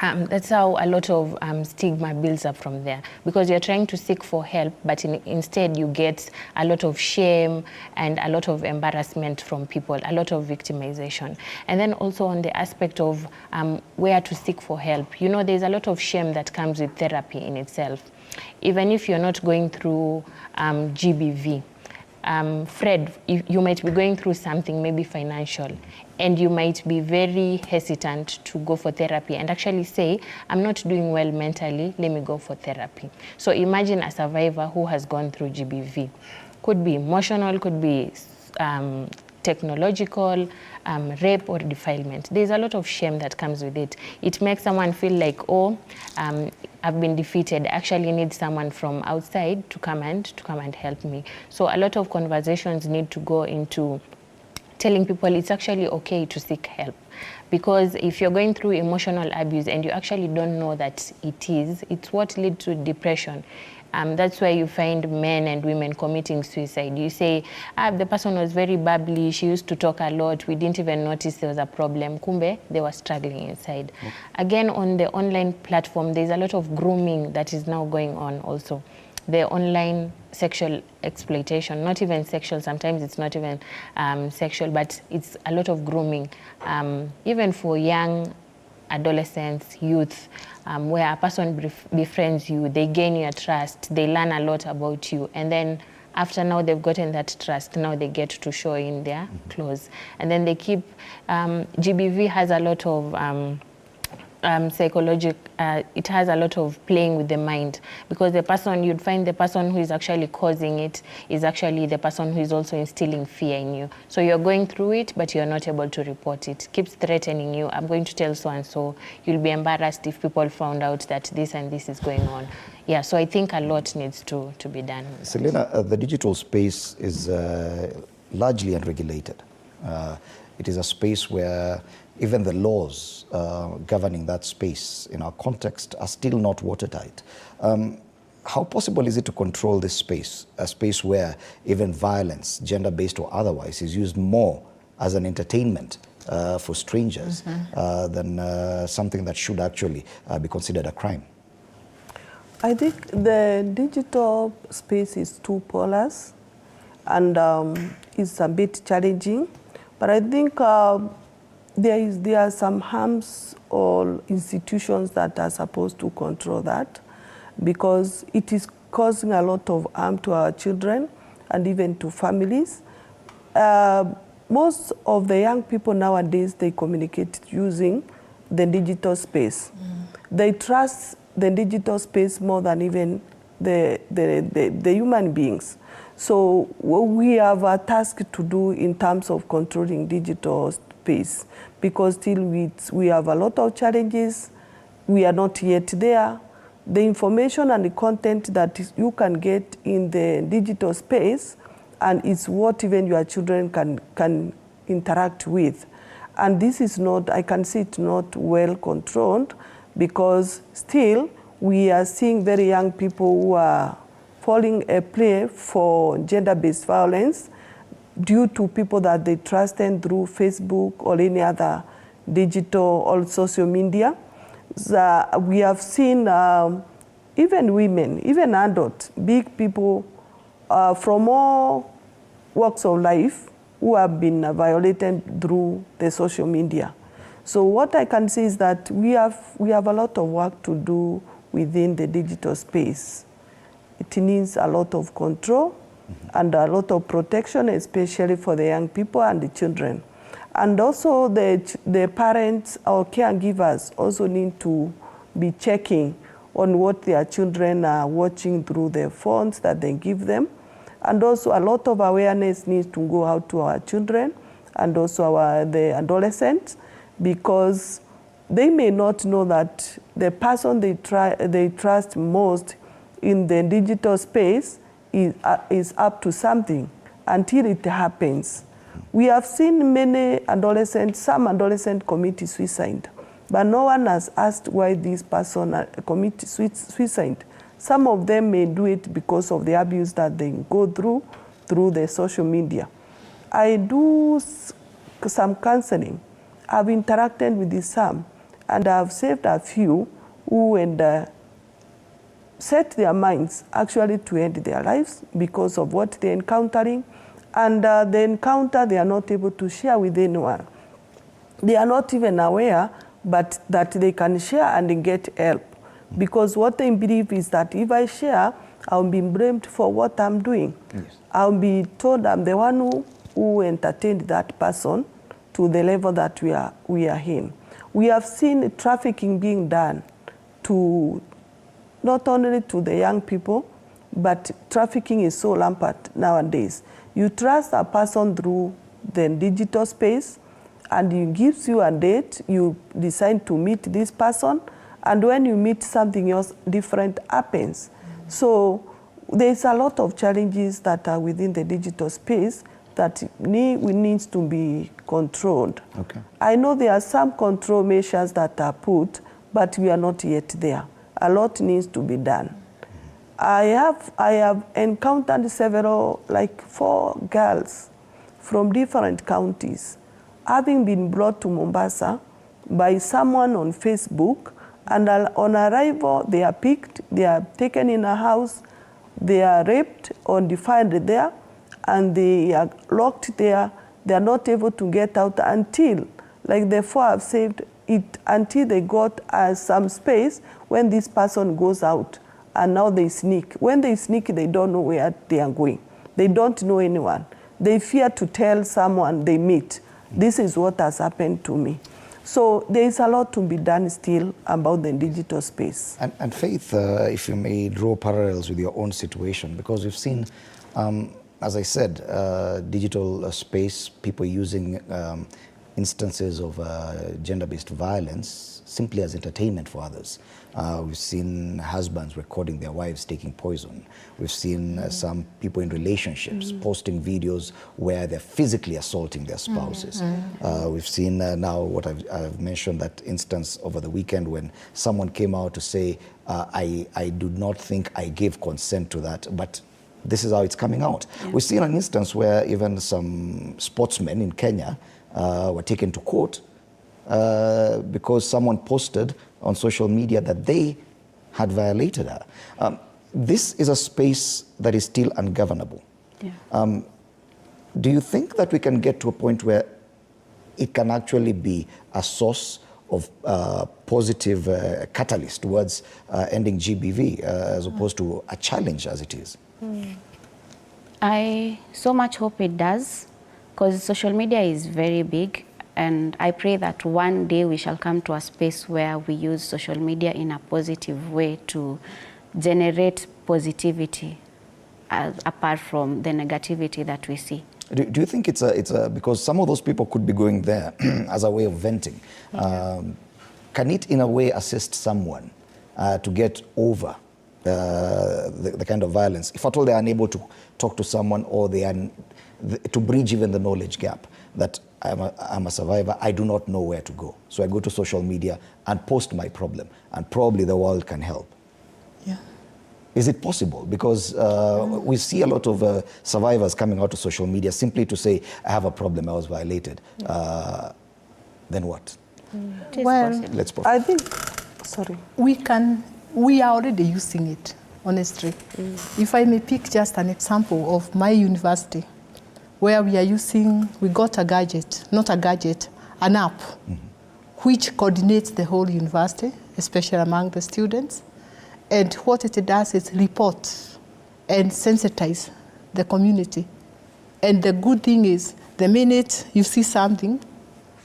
that's how a lot of stigma builds up from there, because you're trying to seek for help, but instead you get a lot of shame and a lot of embarrassment from people, a lot of victimization. And then also on the aspect of where to seek for help, you know, there's a lot of shame that comes with therapy in itself. Even if you're not going through GBV, Fred, you might be going through something, maybe financial, and you might be very hesitant to go for therapy and actually say, I'm not doing well mentally, let me go for therapy. So imagine a survivor who has gone through GBV. Could be emotional, could be technological, rape or defilement. There's a lot of shame that comes with it. It makes someone feel like, oh, I've been defeated. I actually need someone from outside to come and help me. So a lot of conversations need to go into telling people it's actually okay to seek help. Because if you're going through emotional abuse and you actually don't know that it's what leads to depression. That's why you find men and women committing suicide. You say, the person was very bubbly, she used to talk a lot, we didn't even notice there was a problem. Kumbe, they were struggling inside. Okay. Again, on the online platform, there's a lot of grooming that is now going on also. The online sexual exploitation, not even sexual, sometimes it's not even sexual, but it's a lot of grooming. Even for young adolescents, youth, where a person befriends you, they gain your trust, they learn a lot about you, and then after now they've gotten that trust, now they get to show in their clothes. And then they keep, GBV has a lot of it has a lot of playing with the mind, because the person, you'd find the person who is actually causing it is actually the person who is also instilling fear in you. So you're going through it, but you're not able to report it. Keeps threatening you, I'm going to tell so-and-so. You'll be embarrassed if people found out that this and this is going on. Yeah, so I think a lot needs to be done. Selena, the digital space is largely unregulated. It is a space where even the laws governing that space in our context are still not watertight. How possible is it to control this space, a space where even violence, gender-based or otherwise, is used more as an entertainment for strangers than something that should actually be considered a crime? I think the digital space is too porous and it's a bit challenging, but I think there are some harms or institutions that are supposed to control that, because it is causing a lot of harm to our children and even to families. Most of the young people nowadays, they communicate using the digital space. They trust the digital space more than even the human beings. So we have a task to do in terms of controlling digital space, because still we have a lot of challenges. We are not yet there. The information and the content that you can get in the digital space, and it's what even your children can interact with. And this is not, I can see it not well controlled, because still we are seeing very young people who are falling a prey for gender-based violence due to people that they trusted through Facebook or any other digital or social media. We have seen even women, even adults, big people from all walks of life who have been violated through the social media. So what I can say is that we have a lot of work to do within the digital space. It needs a lot of control and a lot of protection, especially for the young people and the children. And also the parents or caregivers also need to be checking on what their children are watching through their phones that they give them. And also a lot of awareness needs to go out to our children and also the adolescents, because they may not know that the person they trust most in the digital space is up to something until it happens. We have seen many adolescents, some adolescents commit suicide, but no one has asked why this person commit suicide. Some of them may do it because of the abuse that they go through the social media. I do some counseling. I've interacted with some, and I've saved a few who set their minds actually to end their lives because of what they're encountering, and the encounter they are not able to share with anyone. They are not even aware, but that they can share and get help, because what they believe is that if I share, I'll be blamed for what I'm doing. Yes. I'll be told I'm the one who entertained that person to the level that we are in. We have seen trafficking being done to not only to the young people, but trafficking is so rampant nowadays. You trust a person through the digital space, and he gives you a date, you decide to meet this person, and when you meet, something else different happens. So there's a lot of challenges that are within the digital space that needs to be controlled. Okay. I know there are some control measures that are put, but we are not yet there. A lot needs to be done. I have encountered several, like 4 girls from different counties, having been brought to Mombasa by someone on Facebook, and on arrival, they are picked, they are taken in a house, they are raped or defined there, and they are locked there. They are not able to get out until, like the 4 have saved it, until they got some space when this person goes out, and now they sneak. When they sneak, they don't know where they are going. They don't know anyone. They fear to tell someone they meet. This is what has happened to me. So there is a lot to be done still about the digital space. And Faith, if you may draw parallels with your own situation, because we've seen, as I said, digital space, people using instances of gender-based violence simply as entertainment for others. We've seen husbands recording their wives taking poison. We've seen some people in relationships posting videos where they're physically assaulting their spouses. We've seen now what I've mentioned, that instance over the weekend when someone came out to say, I do not think I gave consent to that, but this is how it's coming out. We've seen an instance where even some sportsmen in Kenya were taken to court because someone posted on social media that they had violated her. This is a space that is still ungovernable. Do you think that we can get to a point where it can actually be a source of positive catalyst towards ending GBV as opposed to a challenge as it is? I so much hope it does, because social media is very big, and I pray that one day we shall come to a space where we use social media in a positive way to generate positivity apart from the negativity that we see. Do you think it's a because some of those people could be going there as a way of venting? Can it in a way assist someone to get over the kind of violence, if at all they are unable to talk to someone, or they are to bridge even the knowledge gap that I'm a survivor, I do not know where to go, so I go to social media and post my problem, and probably the world can help? Yeah. Is it possible? Because we see a lot of survivors coming out to social media simply to say, I have a problem, I was violated. Then what? Well, Let's pause. I think, sorry. We are already using it, honestly. If I may pick just an example of my university, where we got a gadget, not a gadget, an app, which coordinates the whole university, especially among the students. And what it does is report and sensitize the community. And the good thing is, the minute you see something,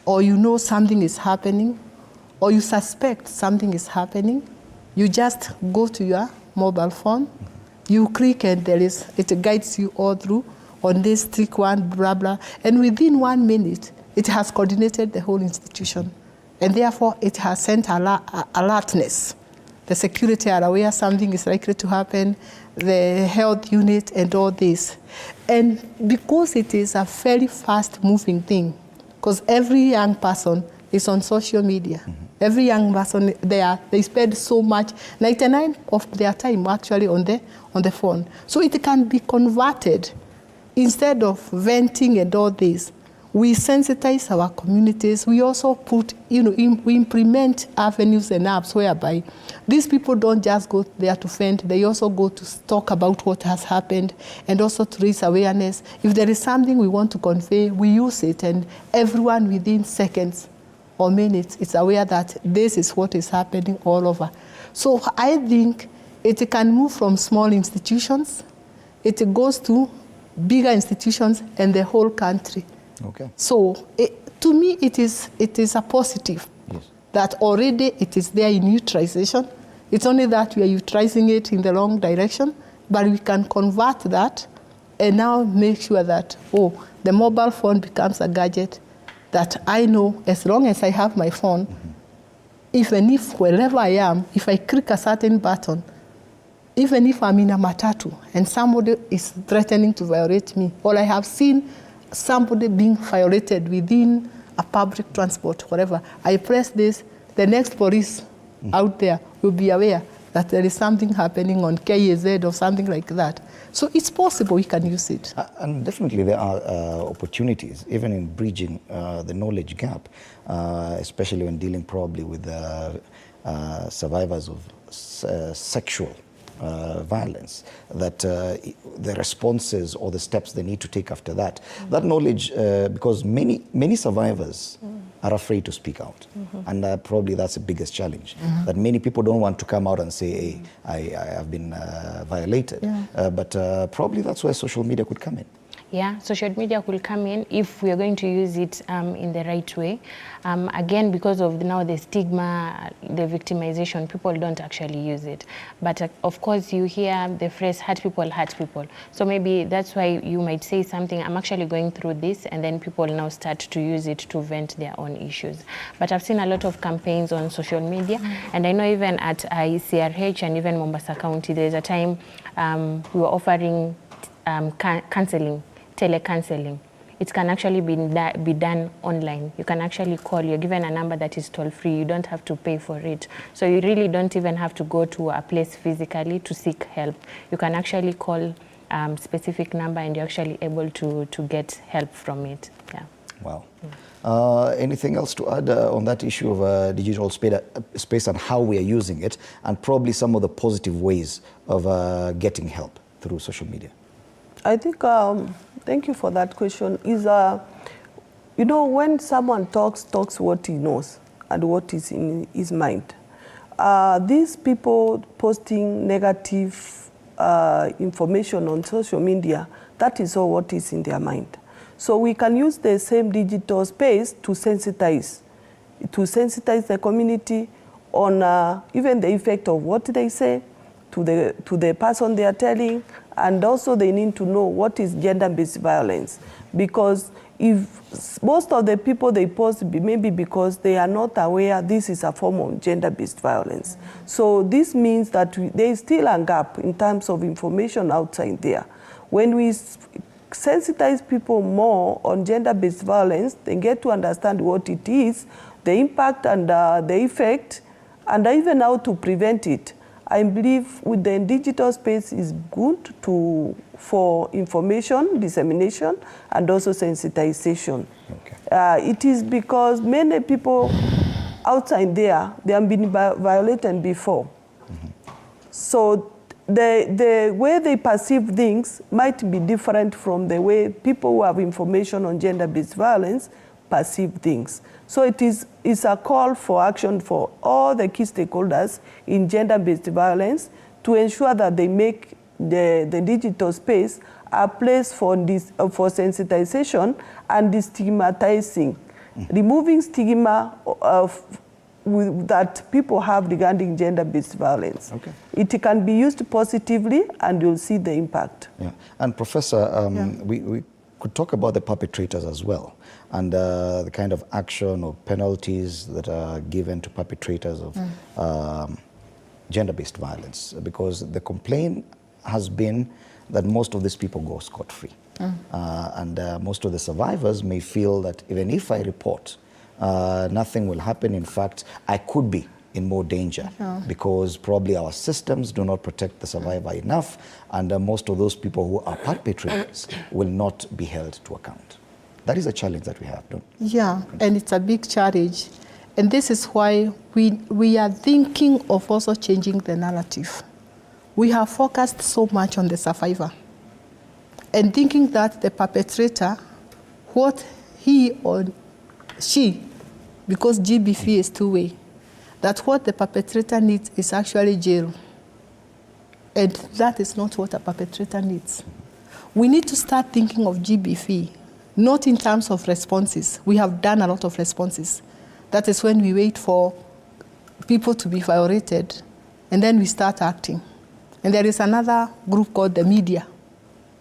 or you know something is happening, or you suspect something is happening, you just go to your mobile phone, you click, and it guides you all through on this, click one, blah, blah. And within 1 minute, it has coordinated the whole institution. And therefore, it has sent alertness. The security are aware something is likely to happen, the health unit, and all this. And because it is a very fast-moving thing, because every young person is on social media. Every young person they spend so much, 99% of their time actually on the phone. So it can be converted. Instead of venting and all this, we sensitize our communities. We also put, we implement avenues and apps whereby these people don't just go there to vent, they also go to talk about what has happened and also to raise awareness. If there is something we want to convey, we use it, and everyone within seconds or minutes is aware that this is what is happening all over. So I think it can move from small institutions, it goes to bigger institutions and the whole country. Okay. So to me, it is a positive that already it is there in utilization. It's only that we are utilizing it in the wrong direction, but we can convert that and now make sure that, the mobile phone becomes a gadget that I know, as long as I have my phone, even if wherever I am, if I click a certain button, even if I'm in a matatu and somebody is threatening to violate me, or I have seen somebody being violated within a public transport, whatever, I press this, the next police out there will be aware that there is something happening on KAZ or something like that. So it's possible we can use it. And definitely there are opportunities, even in bridging the knowledge gap, especially when dealing probably with survivors of sexual violence, that the responses or the steps they need to take after that. That knowledge, because many survivors are afraid to speak out. And probably that's the biggest challenge, that many people don't want to come out and say, hey, I have been violated. But probably that's where social media could come in. Yeah, social media will come in if we are going to use it in the right way. Again, because of now the stigma, the victimization, people don't actually use it. But of course, you hear the phrase, hurt people, hurt people. So maybe that's why you might say something, I'm actually going through this, and then people now start to use it to vent their own issues. But I've seen a lot of campaigns on social media, and I know even at ICRH and even Mombasa County, there's a time we were offering counseling, telecounseling. It can actually be done online. You can actually call. You're given a number that is toll-free. You don't have to pay for it. So you really don't even have to go to a place physically to seek help. You can actually call specific number and you're actually able to get help from it. Yeah. Wow. Anything else to add on that issue of digital space and how we are using it, and probably some of the positive ways of getting help through social media? I think, thank you for that question, is, you know, when someone talks what he knows and what is in his mind. These people posting negative information on social media, that is all what is in their mind. So we can use the same digital space to sensitize the community on even the effect of what they say to the person they are telling, and also they need to know what is gender-based violence. Because if most of the people they post, maybe because they are not aware this is a form of gender-based violence. So this means that there is still a gap in terms of information outside there. When we sensitize people more on gender-based violence, they get to understand what it is, the impact and the effect, and even how to prevent it. I believe with the digital space is good for information dissemination and also sensitization. Okay. It is because many people outside there, they have been violated before. Mm-hmm. So the way they perceive things might be different from the way people who have information on gender-based violence perceive things. So it's a call for action for all the key stakeholders in gender-based violence to ensure that they make the digital space a place for sensitization and destigmatizing, removing stigma that people have regarding gender-based violence. Okay. It can be used positively and you'll see the impact. Yeah. And Professor, we could talk about the perpetrators as well, and the kind of action or penalties that are given to perpetrators of gender-based violence, because the complaint has been that most of these people go scot-free. And most of the survivors may feel that even if I report, nothing will happen. In fact, I could be in more danger because probably our systems do not protect the survivor enough, and most of those people who are perpetrators will not be held to account. That is a challenge that we have, don't we? Yeah, and it's a big challenge. And this is why we are thinking of also changing the narrative. We have focused so much on the survivor and thinking that the perpetrator, what he or she, because GBV is two-way, that what the perpetrator needs is actually jail. And that is not what a perpetrator needs. We need to start thinking of GBV, not in terms of responses. We have done a lot of responses. That is when we wait for people to be violated, and then we start acting. And there is another group called the media,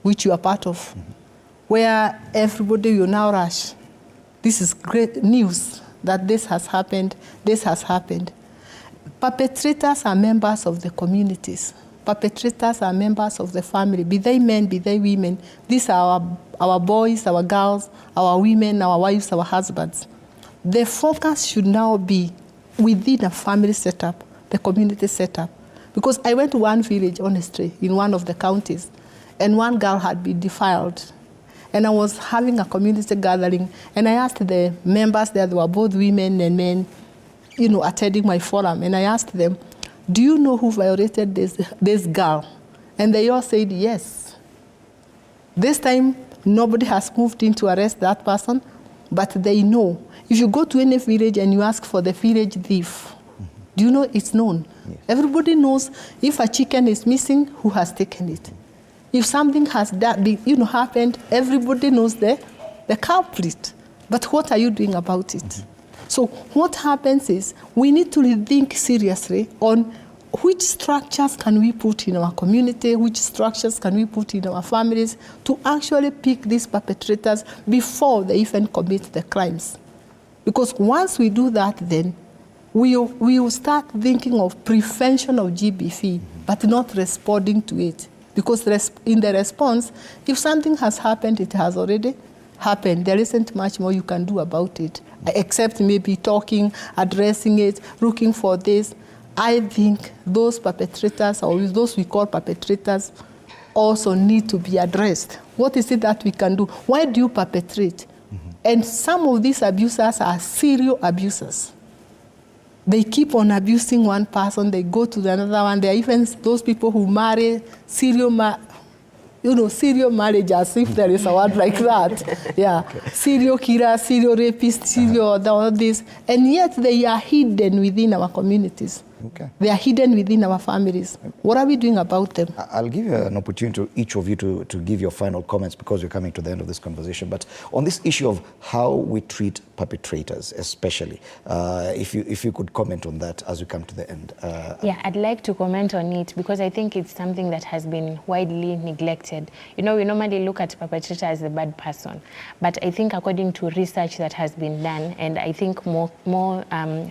which you are part of, where everybody will now rush. This is great news that this has happened, this has happened. Perpetrators are members of the communities. Perpetrators are members of the family, be they men, be they women. These are our boys, our girls, our women, our wives, our husbands. The focus should now be within a family setup, the community setup. Because I went to one village, honestly, in one of the counties, and one girl had been defiled. And I was having a community gathering, and I asked the members there, they were both women and men, you know, attending my forum, and I asked them, do you know who violated this girl? And they all said yes. This time, nobody has moved in to arrest that person, but they know. If you go to any village and you ask for the village thief, do you know it's known? Yes. Everybody knows if a chicken is missing, who has taken it. If something has happened, everybody knows the culprit. But what are you doing about it? So what happens is we need to rethink seriously on which structures can we put in our community, which structures can we put in our families to actually pick these perpetrators before they even commit the crimes. Because once we do that, then we will start thinking of prevention of GBV, but not responding to it. Because in the response, if something has happened, it has already happened. There isn't much more you can do about it, except maybe talking, addressing it, looking for this. I think those perpetrators, or those we call perpetrators, also need to be addressed. What is it that we can do? Why do you perpetrate? And some of these abusers are serial abusers. They keep on abusing one person, they go to another one. There are even those people who marry serial marriage, as if there is a word like that. Yeah, okay. Serial killer, serial rapist, serial all this. And yet they are hidden within our communities. Okay. They are hidden within our families. Okay. What are we doing about them? I'll give you an opportunity to each of you to give your final comments because we're coming to the end of this conversation. But on this issue of how we treat perpetrators, especially, if you could comment on that as we come to the end. Yeah, I'd like to comment on it because I think it's something that has been widely neglected. We normally look at perpetrator as the bad person, but I think according to research that has been done, and I think more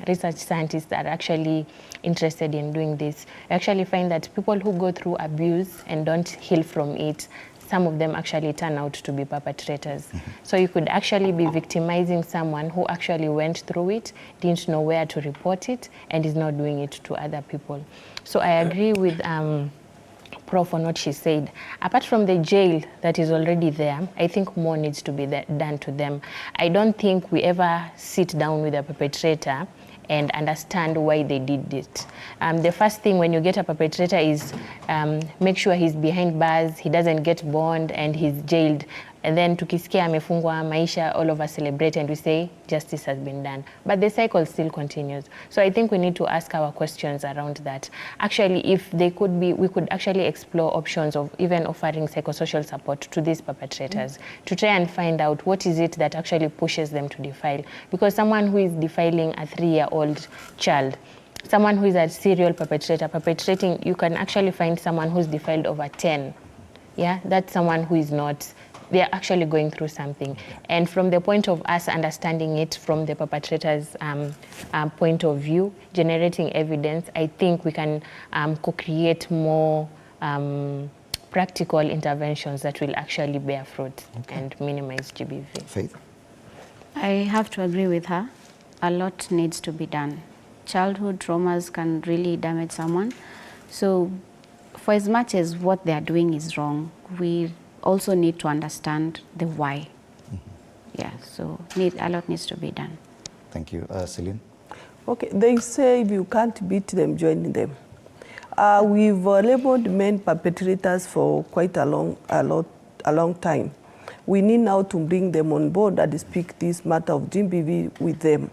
research scientists are actually interested in doing this, I actually find that people who go through abuse and don't heal from it, some of them actually turn out to be perpetrators. So you could actually be victimizing someone who actually went through it, didn't know where to report it, and is not doing it to other people. So I agree with Prof on what she said. Apart from the jail that is already there, I think more needs to be done to them. I don't think we ever sit down with a perpetrator and understand why they did it. The first thing when you get a perpetrator is make sure he's behind bars, he doesn't get bond, and he's jailed. And then tukisikia amefungwa maisha, all of us celebrate and we say justice has been done. But the cycle still continues. So I think we need to ask our questions around that. Actually, if they could be, we could actually explore options of even offering psychosocial support to these perpetrators to try and find out what is it that actually pushes them to defile. Because someone who is defiling a 3-year-old child, someone who is a serial perpetrator, perpetrating, you can actually find someone who's defiled over 10. Yeah, that's someone who is not, they're actually going through something. And from the point of us understanding it from the perpetrator's point of view, generating evidence, I think we can co-create more practical interventions that will actually bear fruit and minimize GBV. Faith? I have to agree with her. A lot needs to be done. Childhood traumas can really damage someone. So for as much as what they are doing is wrong, we also need to understand the why. Yeah, so a lot needs to be done. Thank you. Celine? Okay, they say if you can't beat them, join them. We've labeled men perpetrators for quite a long time. We need now to bring them on board and speak this matter of GBV with them.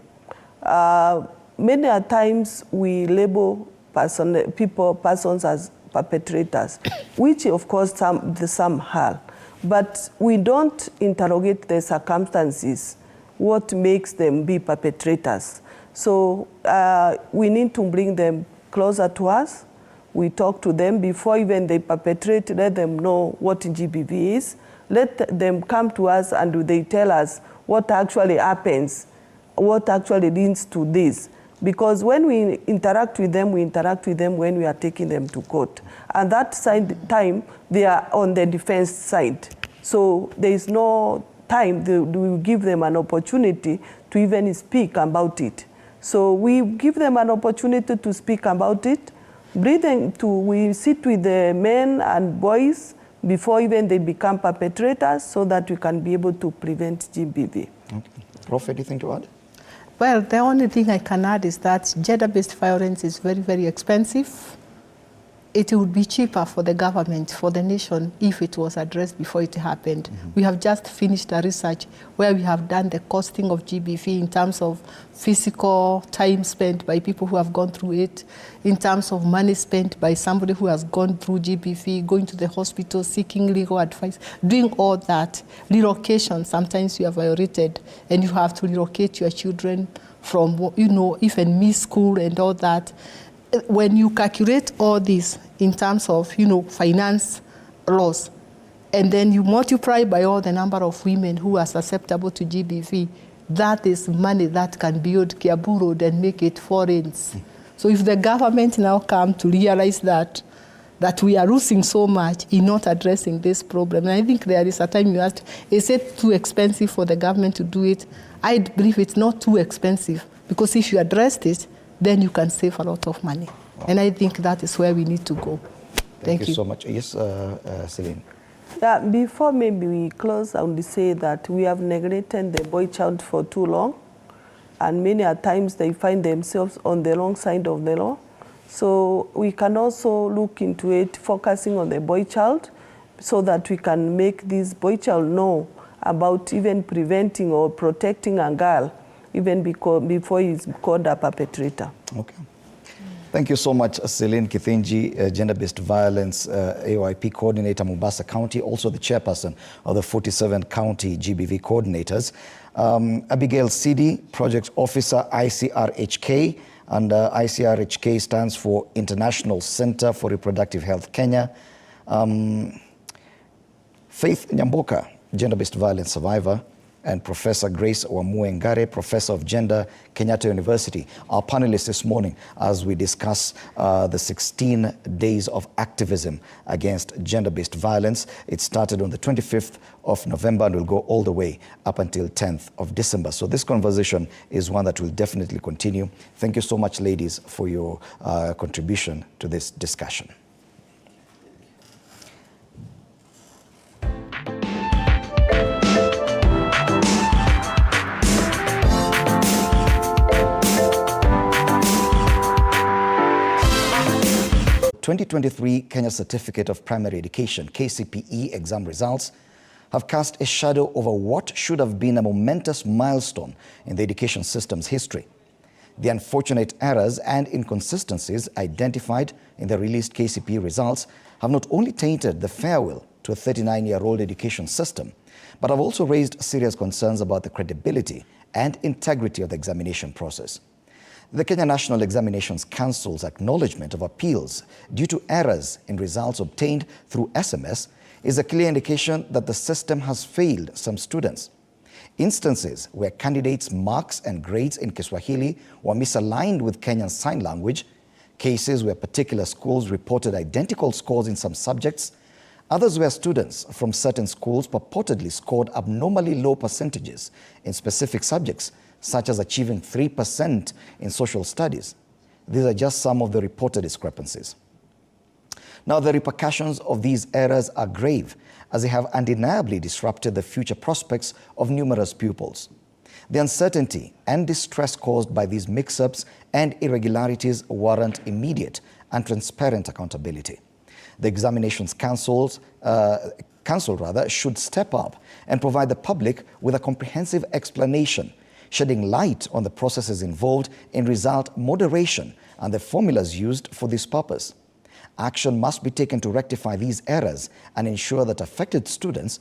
Many a times we label persons as perpetrators, which of course some are, but we don't interrogate the circumstances, what makes them be perpetrators. So we need to bring them closer to us. We talk to them before even they perpetrate, let them know what GBV is. Let them come to us and they tell us what actually happens, what actually leads to this. Because when we interact with them when we are taking them to court. And that time, they are on the defense side. So there is no time we give them an opportunity to even speak about it. So we give them an opportunity to speak about it. We sit with the men and boys before even they become perpetrators so that we can be able to prevent GBV. Okay. Prof, anything to add? Well, the only thing I can add is that gender-based violence is very, very expensive. it would be cheaper for the government, for the nation, if it was addressed before it happened. We have just finished a research where we have done the costing of GBV in terms of physical time spent by people who have gone through it, in terms of money spent by somebody who has gone through GBV, going to the hospital, seeking legal advice, doing all that. Relocation, sometimes you are violated and you have to relocate your children from, even miss school and all that. When you calculate all this in terms of, finance loss, and then you multiply by all the number of women who are susceptible to GBV, that is money that can build Kiambu Road and make it foreigns. So if the government now come to realize that we are losing so much in not addressing this problem, and I think there is a time you asked, is it too expensive for the government to do it? I believe it's not too expensive, because if you address it, then you can save a lot of money. Wow. And I think that is where we need to go. Thank you so much. Yes, Celine. Yeah, before maybe we close, I would say that we have neglected the boy child for too long, and many a times they find themselves on the wrong side of the law. So we can also look into it, focusing on the boy child, so that we can make this boy child know about even preventing or protecting a girl, even before he's called a perpetrator. Okay. Thank you so much, Celine Kithinji, Gender-Based Violence AOIP Coordinator, Mombasa County, also the chairperson of the 47 County GBV Coordinators. Abigail Sidi, Project Officer, ICRHK, and ICRHK stands for International Center for Reproductive Health Kenya. Faith Nyamboka, Gender-Based Violence Survivor, and Professor Grace Wamuengare, Professor of Gender, Kenyatta University, our panelists this morning as we discuss the 16 days of activism against gender-based violence. It started on the 25th of November and will go all the way up until 10th of December. So this conversation is one that will definitely continue. Thank you so much, ladies, for your contribution to this discussion. The 2023 Kenya Certificate of Primary Education, KCPE exam results have cast a shadow over what should have been a momentous milestone in the education system's history. The unfortunate errors and inconsistencies identified in the released KCPE results have not only tainted the farewell to a 39-year-old education system, but have also raised serious concerns about the credibility and integrity of the examination process. The Kenya National Examinations Council's acknowledgement of appeals due to errors in results obtained through SMS is a clear indication that the system has failed some students. Instances where candidates' marks and grades in Kiswahili were misaligned with Kenyan Sign Language, cases where particular schools reported identical scores in some subjects, others where students from certain schools purportedly scored abnormally low percentages in specific subjects, such as achieving 3% in social studies. These are just some of the reported discrepancies. Now, the repercussions of these errors are grave, as they have undeniably disrupted the future prospects of numerous pupils. The uncertainty and distress caused by these mix-ups and irregularities warrant immediate and transparent accountability. The Examinations Council should step up and provide the public with a comprehensive explanation, shedding light on the processes involved in result moderation and the formulas used for this purpose. Action must be taken to rectify these errors and ensure that affected students